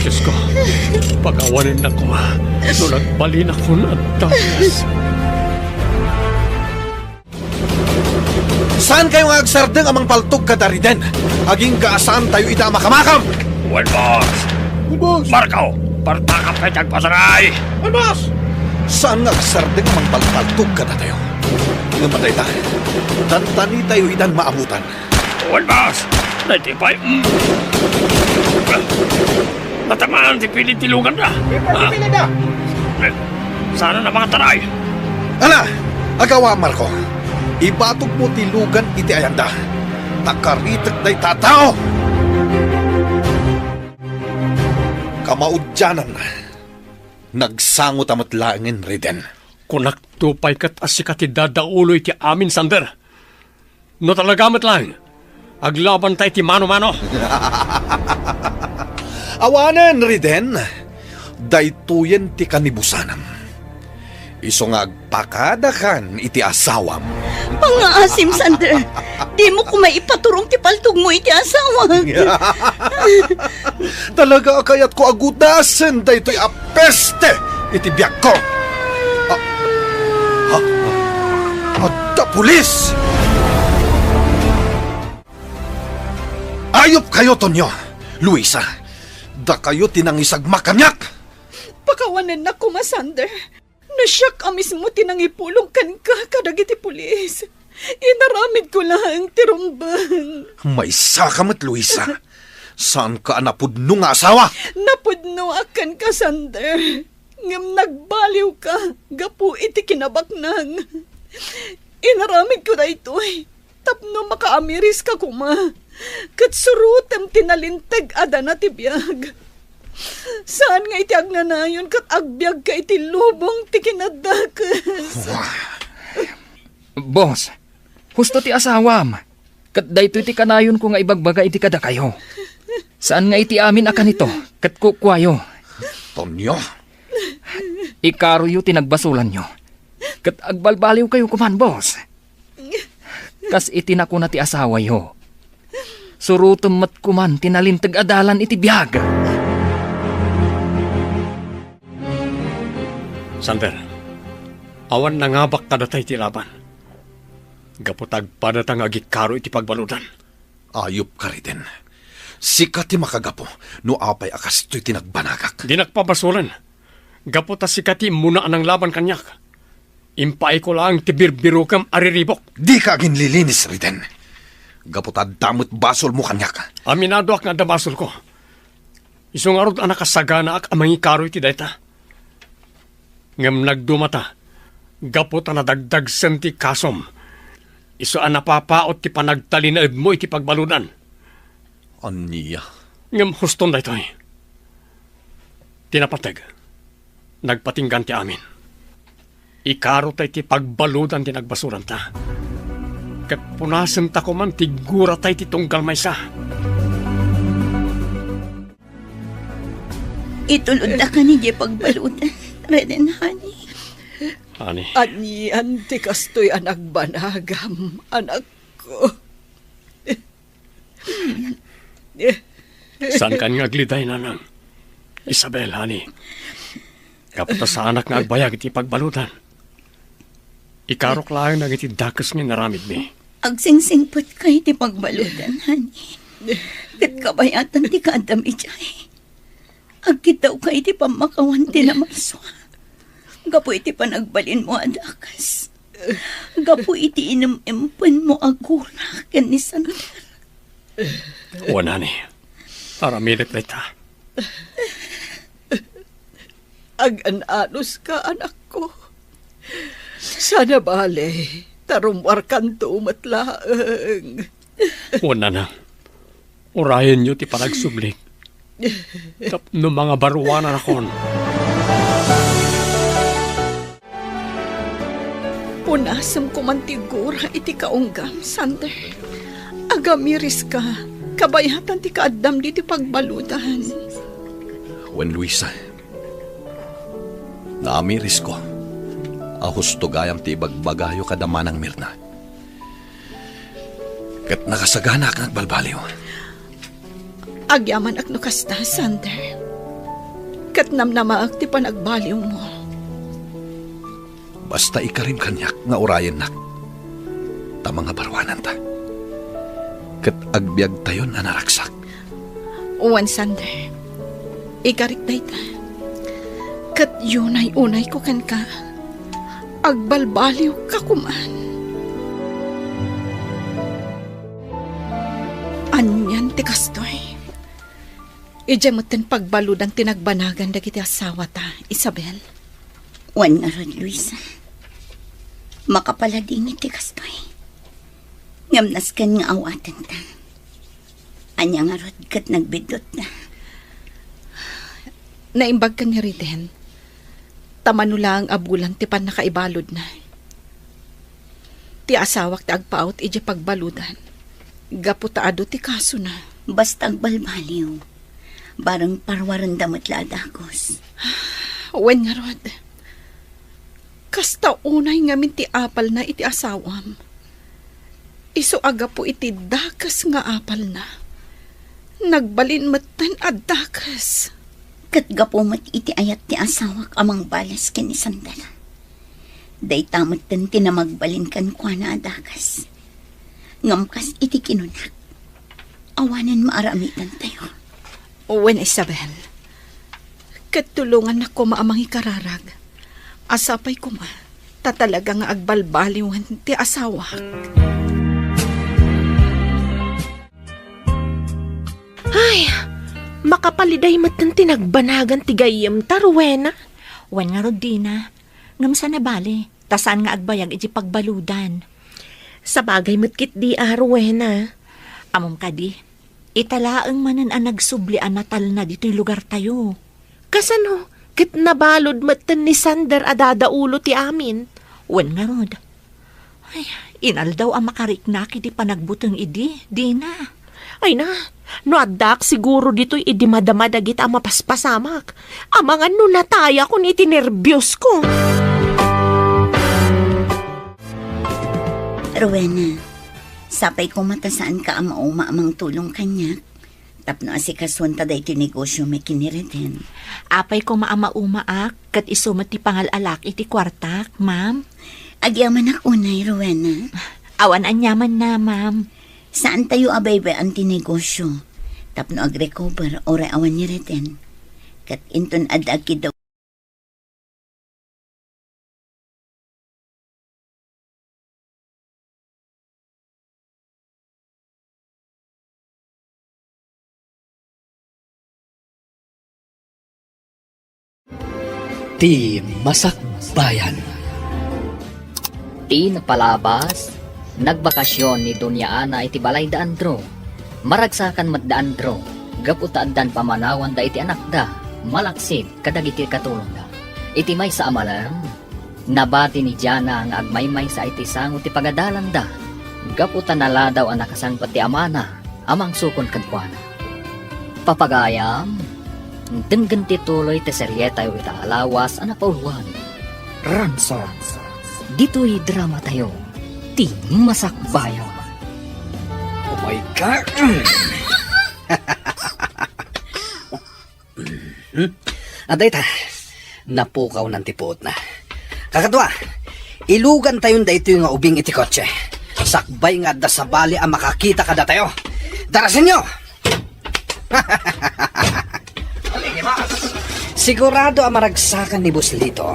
Diyos ko, pag-awanin na ko. No nagbalin ako na takas. Saan kayo nga agsardeng amang paltog ka dariden? Aging kaasaan tayo ita makamakam? Well, boss! Marco! Partakap kayo tagpasaray! Well, boss! Saan nga agsardeng amang paltog ka tayo? Ngamatay tayo. Tantani tayo idan maamutan. Well, boss! Naitipay! Natamaan si pilit tilugan na! Pilit na! Sana na mga taray! Ala! Agawa, Marco! Ibatog mo tilugan iti ayanda. Takaritek day tatao! Kamaudyanan na. Nagsangot amat langin, Reden. Kunak tupay kat asikati dadaulo iti amin, Sander. No talagamat lang. Aglaban tayo ti mano-mano. Awanan, Reden. Daytoyen ti kanibusanam. Iso nga agpakadakan iti asawam. Pangaasim, Sander. Di mo ko maipaturong ti paltog mo iti asawang. Talaga kayat ko agudasen daytoy apeste iti biyak ko. Adda pulis! Ayop kayo, Tonyo. Luisa, da kayo tinangisag makanyak. Pakawanan na ko, Masander. Nasyak a mismo tinangipulong kan ka kadagiti pulis. Inaramid ko lang tirumbang. May sakamat, Luisa. Saan ka napudno nga asawa? Napudno akan ka, Sander. Ngam nagbaliw ka, gapu iti kinabaknang. Inaramid ko na ito eh. Tapno makaamiris ka kuma. Kat surutem tinalintag ada na tibiyag. Saan nga iti agnanayon kat agbyag ka iti lubong ti kinadakas. Boss, husto ti asawam. Kat dayto iti kanayon ko nga ibagbaga iti kada kayo. Saan nga iti amin akan ito? Kat kukwayo. Tonyo, Ikaro yu tinagbasulan nyo. Kat agbalbaliw kayo kuman, boss. Kas iti na ko na ti asawa yo. Surutom mat kuman tinalintag adalan iti biyag. Sander, awan nangabak kadatay ti laban. Gaputag padatang agikaro iti pagbaludan. ayop ka rin. Sikat ti makagapo, no apay akas to'y tinagbanagak. Di nagpabasulan. Gaputa sikati muna anang laban kanyak. Impay ko lang ti birbirukam ariribok. Di ka ginlilinis rin. Gaputad damot basol mo kanyak. Aminado ak nga dabasol ko. Isong arod anak kasagana ak amangi karoy ti dayta. Ngam nagdumata. Gaputa na dagdag senti kasom. Iso ang napapaot ti panagtalinaid mo iti pagbaludan. Aniya. Ngam huston da ito eh. Tinapateg. Nagpatinggan ti amin. Ikaro tayo ti pagbaludan ti nagbasuran ta. Kat punasan ta ko man ti gura tayo ti tunggal maysa. Itulod na ka ni pagbaludan. Reden, honey. Ani, Ani anti kastoy anak banagam, anak ko. saan kan nga gliday na nang? Isabel, hani. Kaputa sa anak nga agbayag iti pagbaludan. Ikarok lang nang iti dakas nga naramid mi. Agsingsingpot kay ti pagbaludan, honey. Kat kabayatan ti kaadam ijay. Agkitaw kay ti pamakawan ti namaswa. Gapo iti panagbalin mo adakas. Gapo iti inimimpan mo agura ken ni Sander. Wala ni. Aramilit na ita. Ag-ananos ka, anak ko. Sana bale, tarumwar kanto matlaang. Wala na. Urayan nyo ti panagsublik. Tapno mga baruanan akon. Punasam ko man tigura iti kaunggam, Sander. Agamiris ka, kabayatan ti kaadam di ti pagbalutan. When Luisa, naamiris ko. Ahus to gayam ti bagbagayo kadamanang Mirna. Kat nakasagana ka nagbalbaliw. Agyaman ak nukasta, Sander. Kat namnamaak ti panagbaliw mo. Basta ikarim kanyak nga urayan nak. Tamang nga barwanan ta. Kat agbyag tayon na naraksak. Uwan, Sander. Ikarik dayta. Kat yunay-unay ko kan ka. Agbalbaliw ka kuman. Anyan ti kastoy. Ijamutin pagbaludan tinagbanagan dagiti asawa ta, Isabel. Wan nga ron, Luisa. Makapalading iti kastoy. Ngamnas kan nga awatan ta. Anya nga ron kat nagbidot na. Naimbag ka ni Riden. Tamanula ang abulan ti pan nakaibalod na. Ti asawak ti agpaot iji pagbaludan. Gaputaado ti kaso na. Basta agbalbaliw. Barang parwaran damot ladakos. Wen nga rod. Kasta unay ngamin ti apal na iti asawam. Iso aga po iti dakas nga apal na. Nagbalin matan at dakas. Kat gapumat iti ayat ti asawak amang balas ken ni Sander. Day tamot ten tinamagbalin kan kwa na adakas. Ngamkas iti kinunak. Awanan maaramitan tayo. Wen, Isabel. Katulungan ako maamang ikararag. Asapay ko ma. Tatalaga nga agbalbaliwan ti asawa. Ay, makapaliday matan tinagbanagan ti gayem tarwena. Wan nga Rodina, ngam sa nabali, tasaan nga agbayag iti pagbaludan. Sa bagay matkit di arwena. Amom kadi, italaang manan ang nagsublian natal na dito'y lugar tayo. Kasano, kit nabalod matan ni Sander adadaulo ti amin. Wan nga Rod, Inaldaw ang makariknak iti panagbuteng idi, di na. Ay na, no adak siguro dito'y idimadama dagit ang mapaspasamak. Amangan no nataya ko ni itinerbyos ko. Rowena, sapay ko matasaan ka ang mauma-amang tulong kanya. Tapno asikasuan ta da iti negosyo may kinireten. Apay ko maama-umaak, kat isumat ti pangalalak iti kwartak, ma'am. Agyaman ak unay, Rowena. Awan anyaman na, ma'am. Saan tayo abay-bay ang tinegosyo? Tapno ag-recover o awan nireten. Kat inton ad-agi daw. Ti Masakbayan. Ti napalabas, nagbakasyon ni Doña Ana iti balay da Andro. Maragsakan mat da Andro, gaputaan dan pamanawan da iti anak da, malaksid kadag iti katulong da. Iti may sa amalam, nabati ni Jana nga agmaymay sa iti sango ti pagadalan da. Gaputan nala daw ang nakasangpat ti amana, amang sukon kadkwana. Papagayam, denggan ti tuloy ti serye tayo ita alawas ang napauluan. Ransom, dito'y drama tayo, ti Masakbayan. Oh my God! Aday ta, napukaw ng tipot na. Kakadwa, ilugan tayon da ito yung ubing iti kotse. Sakbay nga da sa bali ang makakita kada tayo. Darasin nyo! Sigurado ang maragsakan ni Buslito.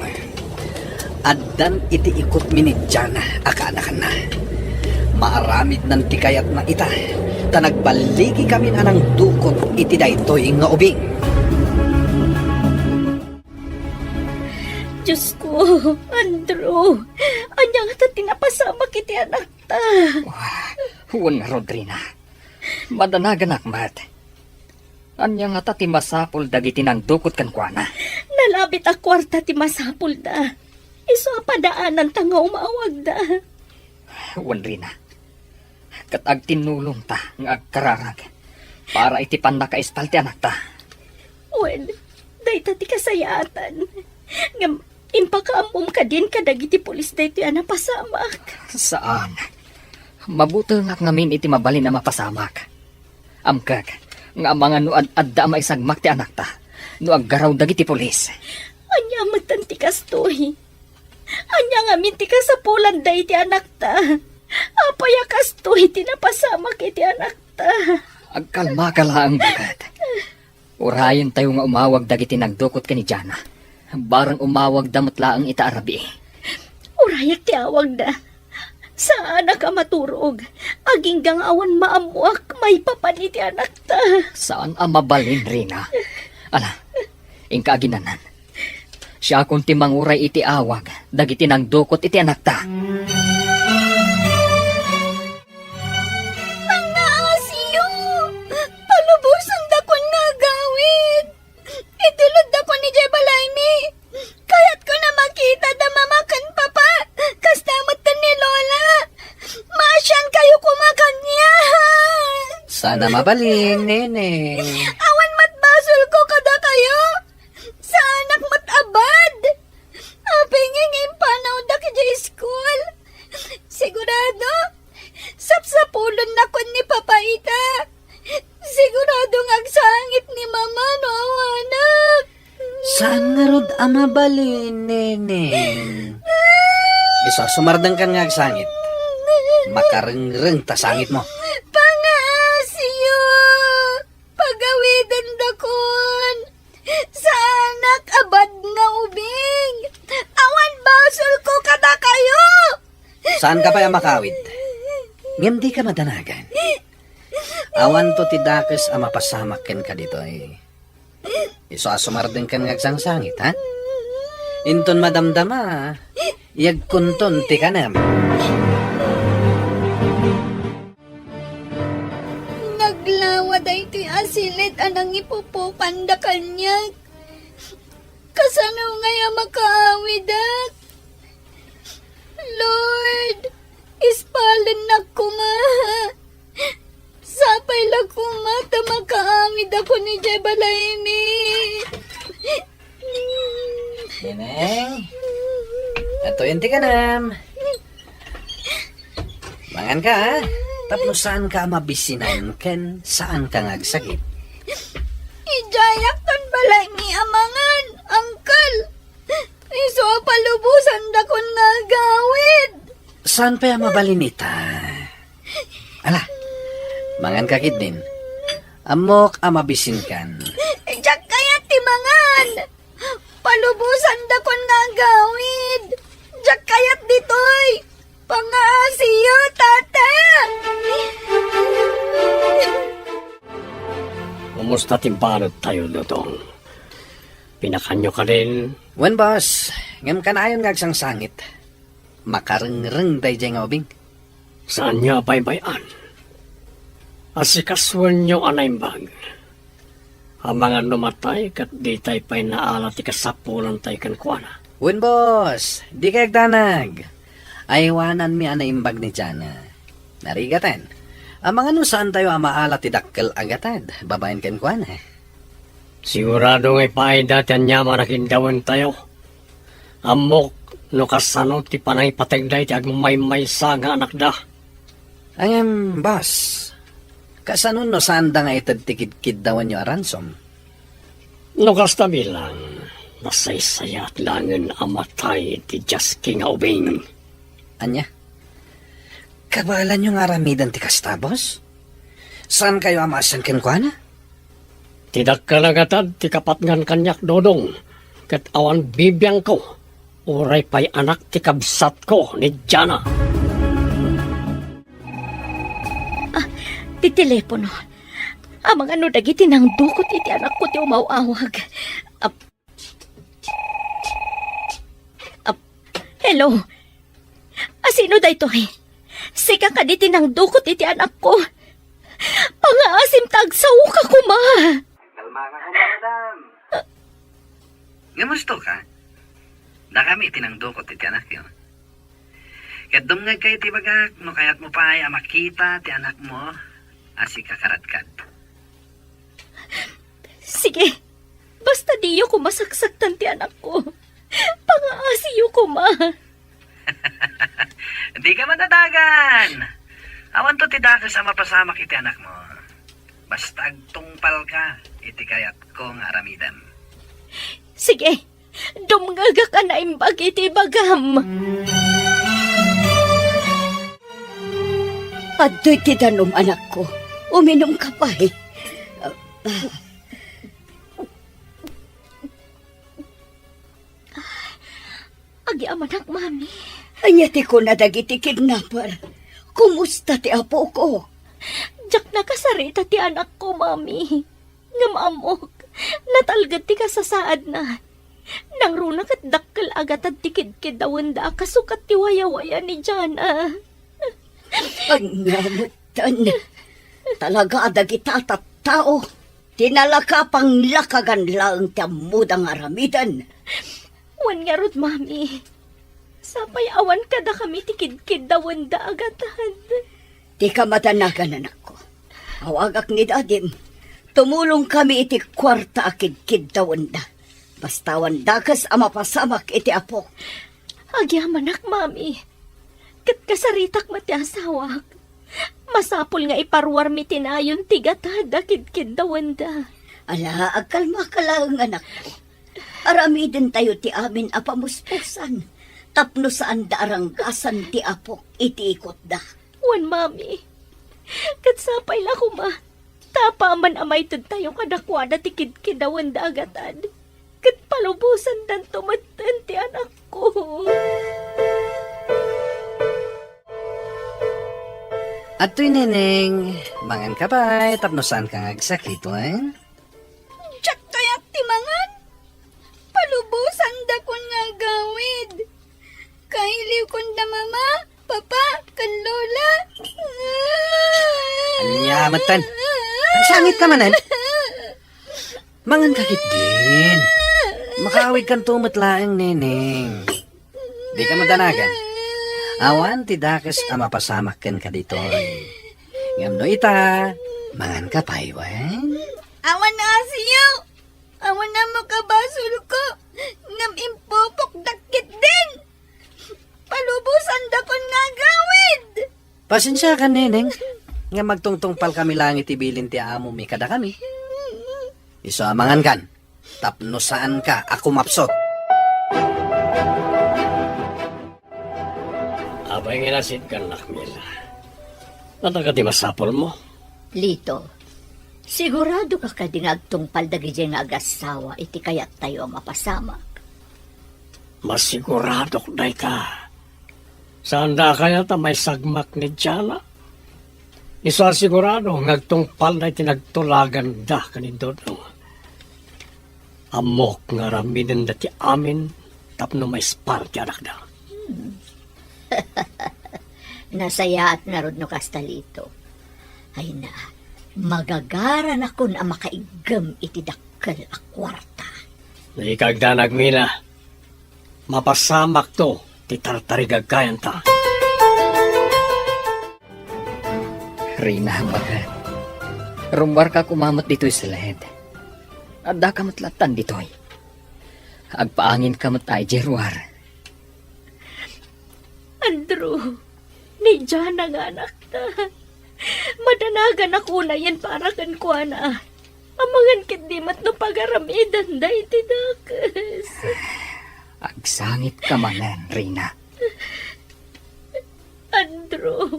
Addan iti ikot minidyana akaanakan na. Maaramid ng tikayat na ita. Ta nagbaligi kami na ng dukot iti daytoy nga ubing. Diyos ko, Andrew, anya nga ta tinapasama kiti anak ta. Huwag Rodrina, madanagan akmat. Anya nga ta ti masapol dagiti nang dukot kankwana. Nalabit a kwarta ti masapul da. Iso a padaanan ta nga umawag da. Huwag Rina, kat agtinulong ta nga agkararag para iti panakaispal ti anak ta. Well, dayta ti kasayatan. Ngam, impakaamom ka din kadag iti pulis dayto yan napasamak. Saan? Mabuto nga ngamin iti mabalin na mapasamak. Amkag, nga mga nuad adda maisagmak ti anak ta, no aggaraw dagiti pulis. Anya matan ti kastoy. Anya nga minti ka sa pulan da iti anak ta. Apaya kastoy ti napasamak iti anak ta. Agkalma ka lang, bukad. Urayan tayo nga umawag dagiti nagdukot ka ni Jana. Barang umawag damot laang itaarabi. Urayak ti awag da. Saan ka maturog? Aging gang awan maamuak may papaniti anak ta. Saan ang mabalin, Rina? Ala, ingka aginanan. Siya kung timanguray iti awag, dagiti nang dukot iti anak ta. Mga asiyo! Palubusan da ko nga gawin! Itulod da ko ni Jebalaymi! Kaya't ko na makita da mamakan papa! Kastamot ta ni Lola! Masyan kayo kumakanya! Sana mabalin, nene. Awan matbasol ko kada kayo! Sa anak matabad! Apinging impanaw da kaya school! Sigurado, sapsapulon na kun ni Papaita! Sigurado agsangit ni Mama no, anak! Saan nga rod ang mabalin, nene? Iso, sumardang ka nga agsangit. Makarengreng ta sangit mo. Pangasyo! Pagawidan dakon! Sa anak abad nga ubing! Awan basol ko kada kayo! Saan ka pa yung makawid? Ngam di ka madanagan. Awan to ti dakes ang mapasamak ken ka dito eh. Iso asumardeng ka nga agsangit, ha? Inton madamdama, yagkunton ti kanam. Naglawa day ti asilit anang ipupukan da kanya. Kasano ngaya makaawidak? Lord, Ispalan na ko, ma. Sapay lang ko, ma. Makaamid ako ni Jay Balayni. Neneng. Ato yung tiganam. Mangan ka, ha? Tapos saan ka mabisinan ken saan ka ngagsakit? Ijayak ton balay ni amangan, angkal. Iso palubusan da kon nga gawid. Saan pa yung mabalinita? Ala, mangan ka kid din. Amok amabisin kan. Ijak kaya timangan. Palubusan da kon nga gawid. Jak kayat ditoy. Pangasiyo, tata. Kumusta timbanod tayo, Dodong? Pinakanyo ka rin. Wan boss, ngam ka na ayon ngagsang sangit. Makareng-reng day jay nga ubing. Saan niya baybayan? Asikaswan niyo anaymbag. Ang mga numatay kat di tayo pa'y naalat ikasapulan tayo kankwana. Wan boss, di kayag danag. Aywanan mi anaimbag ni Jana. Narigatan. Ang mga no saan tayo amaalat idakkel agatad. Babayan kankwana. Sigurado nga'y pa'y dati ang yaman na kindawan tayo. Amok, no kasano ti panay pategday ti agmamay sa nga anak da. Ayam, boss. Kasanon no saan da nga itad tikid-kid dawan nyo aransom? No kasta bilang, nasaysaya at langan amatay ti Jaski nga ubing. Anya? Kabalan nyo nga ramidan ti kasta, boss? Saan kayo amasan kankwana? Tidak ka nagatad ti kapatngan kanyak Dodong. Kat awan bibiyang ko. Uray pa'y anak ti kabsat ko ni Jana. Ti telepono. Amang ano dagiti nang dukot iti anak ko ti umawawag. Hello? Asino da ito eh? Sika ka diti nang dukot iti anak ko. Pangaasim tagsaw ka kuma. Kalma ka kuma, madam. Ngamusto ka? Da kami tinangdukot iti anak yun. Kat dumngag kayo ti bagak, no kayat mo pa ay makita ti anak mo, asi kakaradkad. Sige, basta diyo ko masaksaktan ti anak ko. Pangaasiyo ko ma. Di ka madadagan. Awan to ti dakas sa mapasamak iti anak mo. Basta agtungpal ka, iti kayat ko nga aramidan. Sige, dumngaga ka na imbag iti bagam. Ado'y tidanom, anak ko. Uminom ka pa eh. Agi amanak, mami. Anyati ko na dagiti kidnapper. Kumusta ti apo ko? Jak nakasarita ti anak ko, mami. Ngamamok, natalgad ti kasasaad na. Nang runak at dakkel agatad ti kidkidawan da kasukat ti waya-waya ni Jana. Ang ngamutan. Talaga adagita at tao. Tinalaka pang lakagan lang ti amudang aramidan. Wan nga rod, mami. Sapay awan ka da kami ti kidkidawan da agatad. Di ka matanagan, anak ko. Awagak ni dadim. Tumulong kami iti kwarta akid-kid dawanda. Bastawan dakas amapasamak iti apo. Agyamanak, mami. Kat kasaritak mati asawak. Masapol nga iparwar mi tinayon tigatad akid-kid dawanda. Ala, agkalma ka lang, anak ko. Arami din tayo ti amin apamuspusan. Tapno saan daranggasan ti apo iti ikot da. Wan, mami. Kat sapay la kuma. Tapaman amay tad tayo kadakwada ti kidkidawan da agatad. Kat palubusan dan tumatan ti anak ko. At to'y neneng, mangan ka ba? Tapno saan ka ngagsakit, eh? Tsak kayak timangan. Palubusan da kon nga gawid. Kailiw kon da mama, papa, kan lola. Anyamatan. Ang sangit ka manan. Mangan kakit din. Makaawid kan tumatlaang neneng. Di ka madanagan. Awan ti dakes a mapasamak ken ka dito. Ngam no ita, mangan ka paywan. Awan na siyo. Awan na makabasol ko. Ngam impopok dakit din. Palubusan da kon nga gawid. Pasensya ka, neneng. Nga magtungtungpal kami langit ibilin ti amo mi kada kami. Iso amangan kan. Tapno saan ka ako mapsot. Abay nginasid ka, Nakmila. Nataga di masapol mo? Lito, sigurado ka kadingagtungpal dagiti nga agasawa iti kayat tayo ang mapasamak. Masigurado day ka. Saan da kaya ta may sagmak ni Diana? Isa sigurado, ngagtungpal na tinagtulagan da kanindodong. Amok nga raminin dati amin, tapno may spar ti anak da. Nasaya at narod no kastalito. Ay na, magagaran ako na makaigam iti dakkel a kwarta. Naikagda nagmila, mapasamak to, ti tartarigag kayan ta. Rina, baga. Rumbar ka kumamat dito'y sa lahed. Adda ka matlatan dito'y. Agpaangin ka matay, Jeruar. Andrew, ni Jana nga anak ta. Madanagan ako na yan para kan kuha na. Amangan kit di mat no pagaramidan da iti dakes. Agsangit ka manan, Rina. Andrew,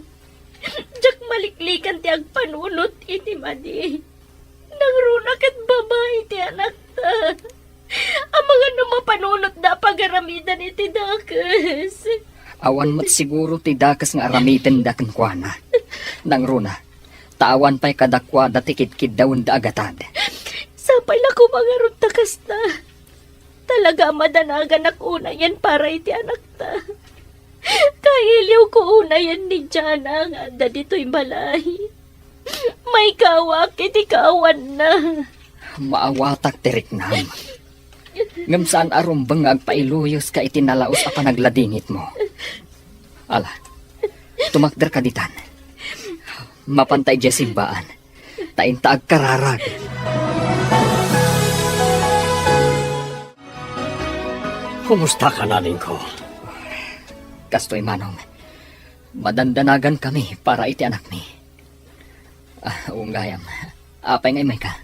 jak maliklikan ti agpanunot iti madi. Nangruna kat babae ti anak ta. Amangan no mapanunot da pagaramidan iti dakes. Awan mat siguro ti dakas nga aramitin da kenkwana. Nang runa, tawan pa'y kadakwa da tikit-kid daun da agatad. Sapay na kumangarot takas na. Talaga madanagan ako na yan para iti anak ta. Kahiliw ko una yan ni Jana nga da dito'y balay. May kawak iti kawan na. Maawatak tirik nam. Ngam saan arumbang agpailuyos ka itinalaos a panagladingit mo. Ala, tumakder ka ditan. Mapantay dya simbaan. Taintaag kararag. Kumusta ka na ko? Kastoy manong, madandanagan kami para iti anak mi. Unggayam, apay ngay may ka.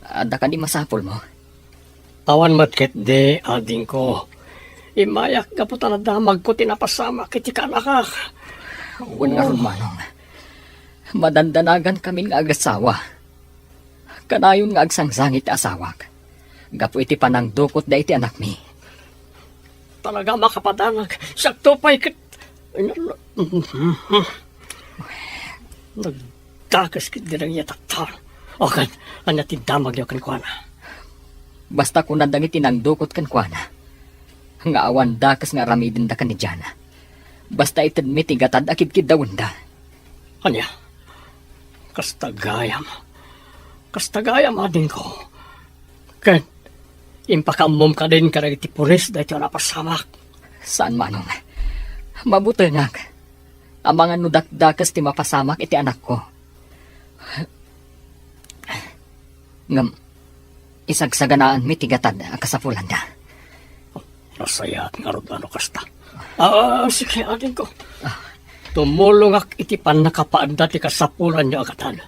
Ada ka di masapol mo. Awan matket de, ading ko. Imayak ka po tanadamag ko tinapasama kiti kanakak. Uwan nga ron manong. Madandanagan kami nga agasawa. Kanayon nga agsangsangit asawak. Gapo iti panangdukot da iti anak mi. Talaga makapadanag. Sakto pa'y kit... Nagdakas kit dirang yataktar. Okay, anatin damag yaw kankwana. Basta kung nadang itinangdukot kan kuana. Nga awan dakas nga ramidin da ka ni Jana. Basta itadmit igatad akid-kid dawan da. Anya, kastagayam. Kastagayam adin ko. Ken, impakamom ka din karag iti pulis da ito napasamak. Saan manong? Mabuti nga. Ang mga nudak-dakas ti mapasamak iti anak ko. Ngam, isagsaganaan mi tigatad ang kasapulan da. Nasaya at nga ron ano kasta. Sige, adin ko. Tumulong ak iti pan nakapaanda ti kasapulan niyo agatan.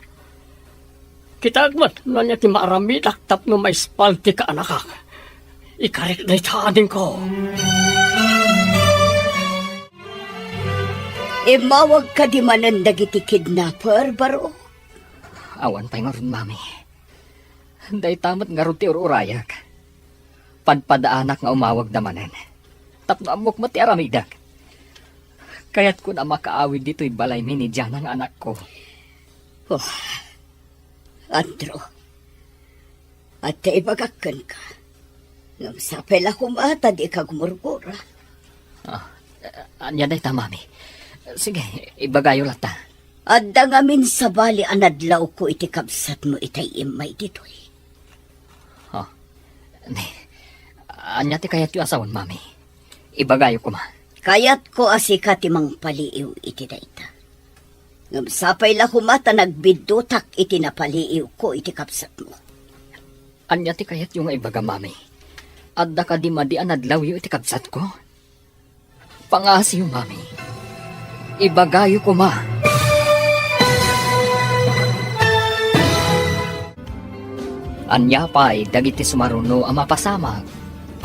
Kitagmat, nanya ti maaramidak tapno may spal ti kaanakak. Ikarik na itaanin ko. Mawag ka di manan dagiti kidnapper, baro? Awan pa'y nga ron, mami. Day tamat nga ron ti ururayak. Padpadaanak nga umawag damanan. Tapno amok mo ti aramidak. Kaya't ko na makaawid dito'y balay mi ni Jana nga anak ko. Oh, Andrew, at ibagakan ka. Ngam sapel ako mata di ka gumurgura. Anya day ta, mami. Sige, ibagayo lata. Adda ngamin sa bali anadlaw ko iti kabsat mo itay imay dito'y. Anya ti kayat yung asawan, mami. Ibagayo ko ma. Kayat ko asika timang paliiw iti dayta. Ngam sapay la humata nagbidutak iti napaliiw ko iti kapsat mo. Anya ti kayat yung ibaga, mami. Adda ka di madian adlaw iti kabsat ko. Pangasiyo, mami. Ibagayo ko, ma. Anya pa'y dagiti sumaruno ang mapasamag.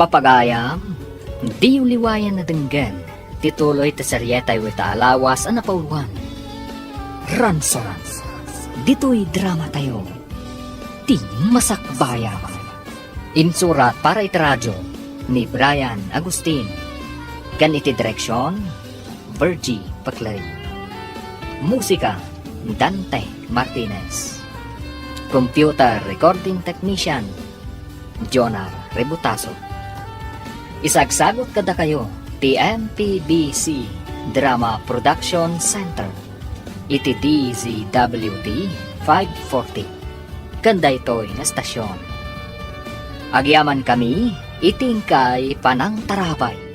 Papagayam, di uliwayan na denggan. Tituloy ta seryeta iti alawas ang napauluan. Ransom. Dito'y drama tayo. Ti masakbayan. Insurat para iti radyo ni Brian Agustin. Kan iti direksyon, Virgie Paclay. Musika, Dante Martinez. Computer Recording Technician, Jonar Rebutaso. Isagsagot kada kayo, TMPBC Drama Production Center. Iti DZWD 540. Kanda ito'y na stasyon. Agyaman kami, itingkay panang tarapay.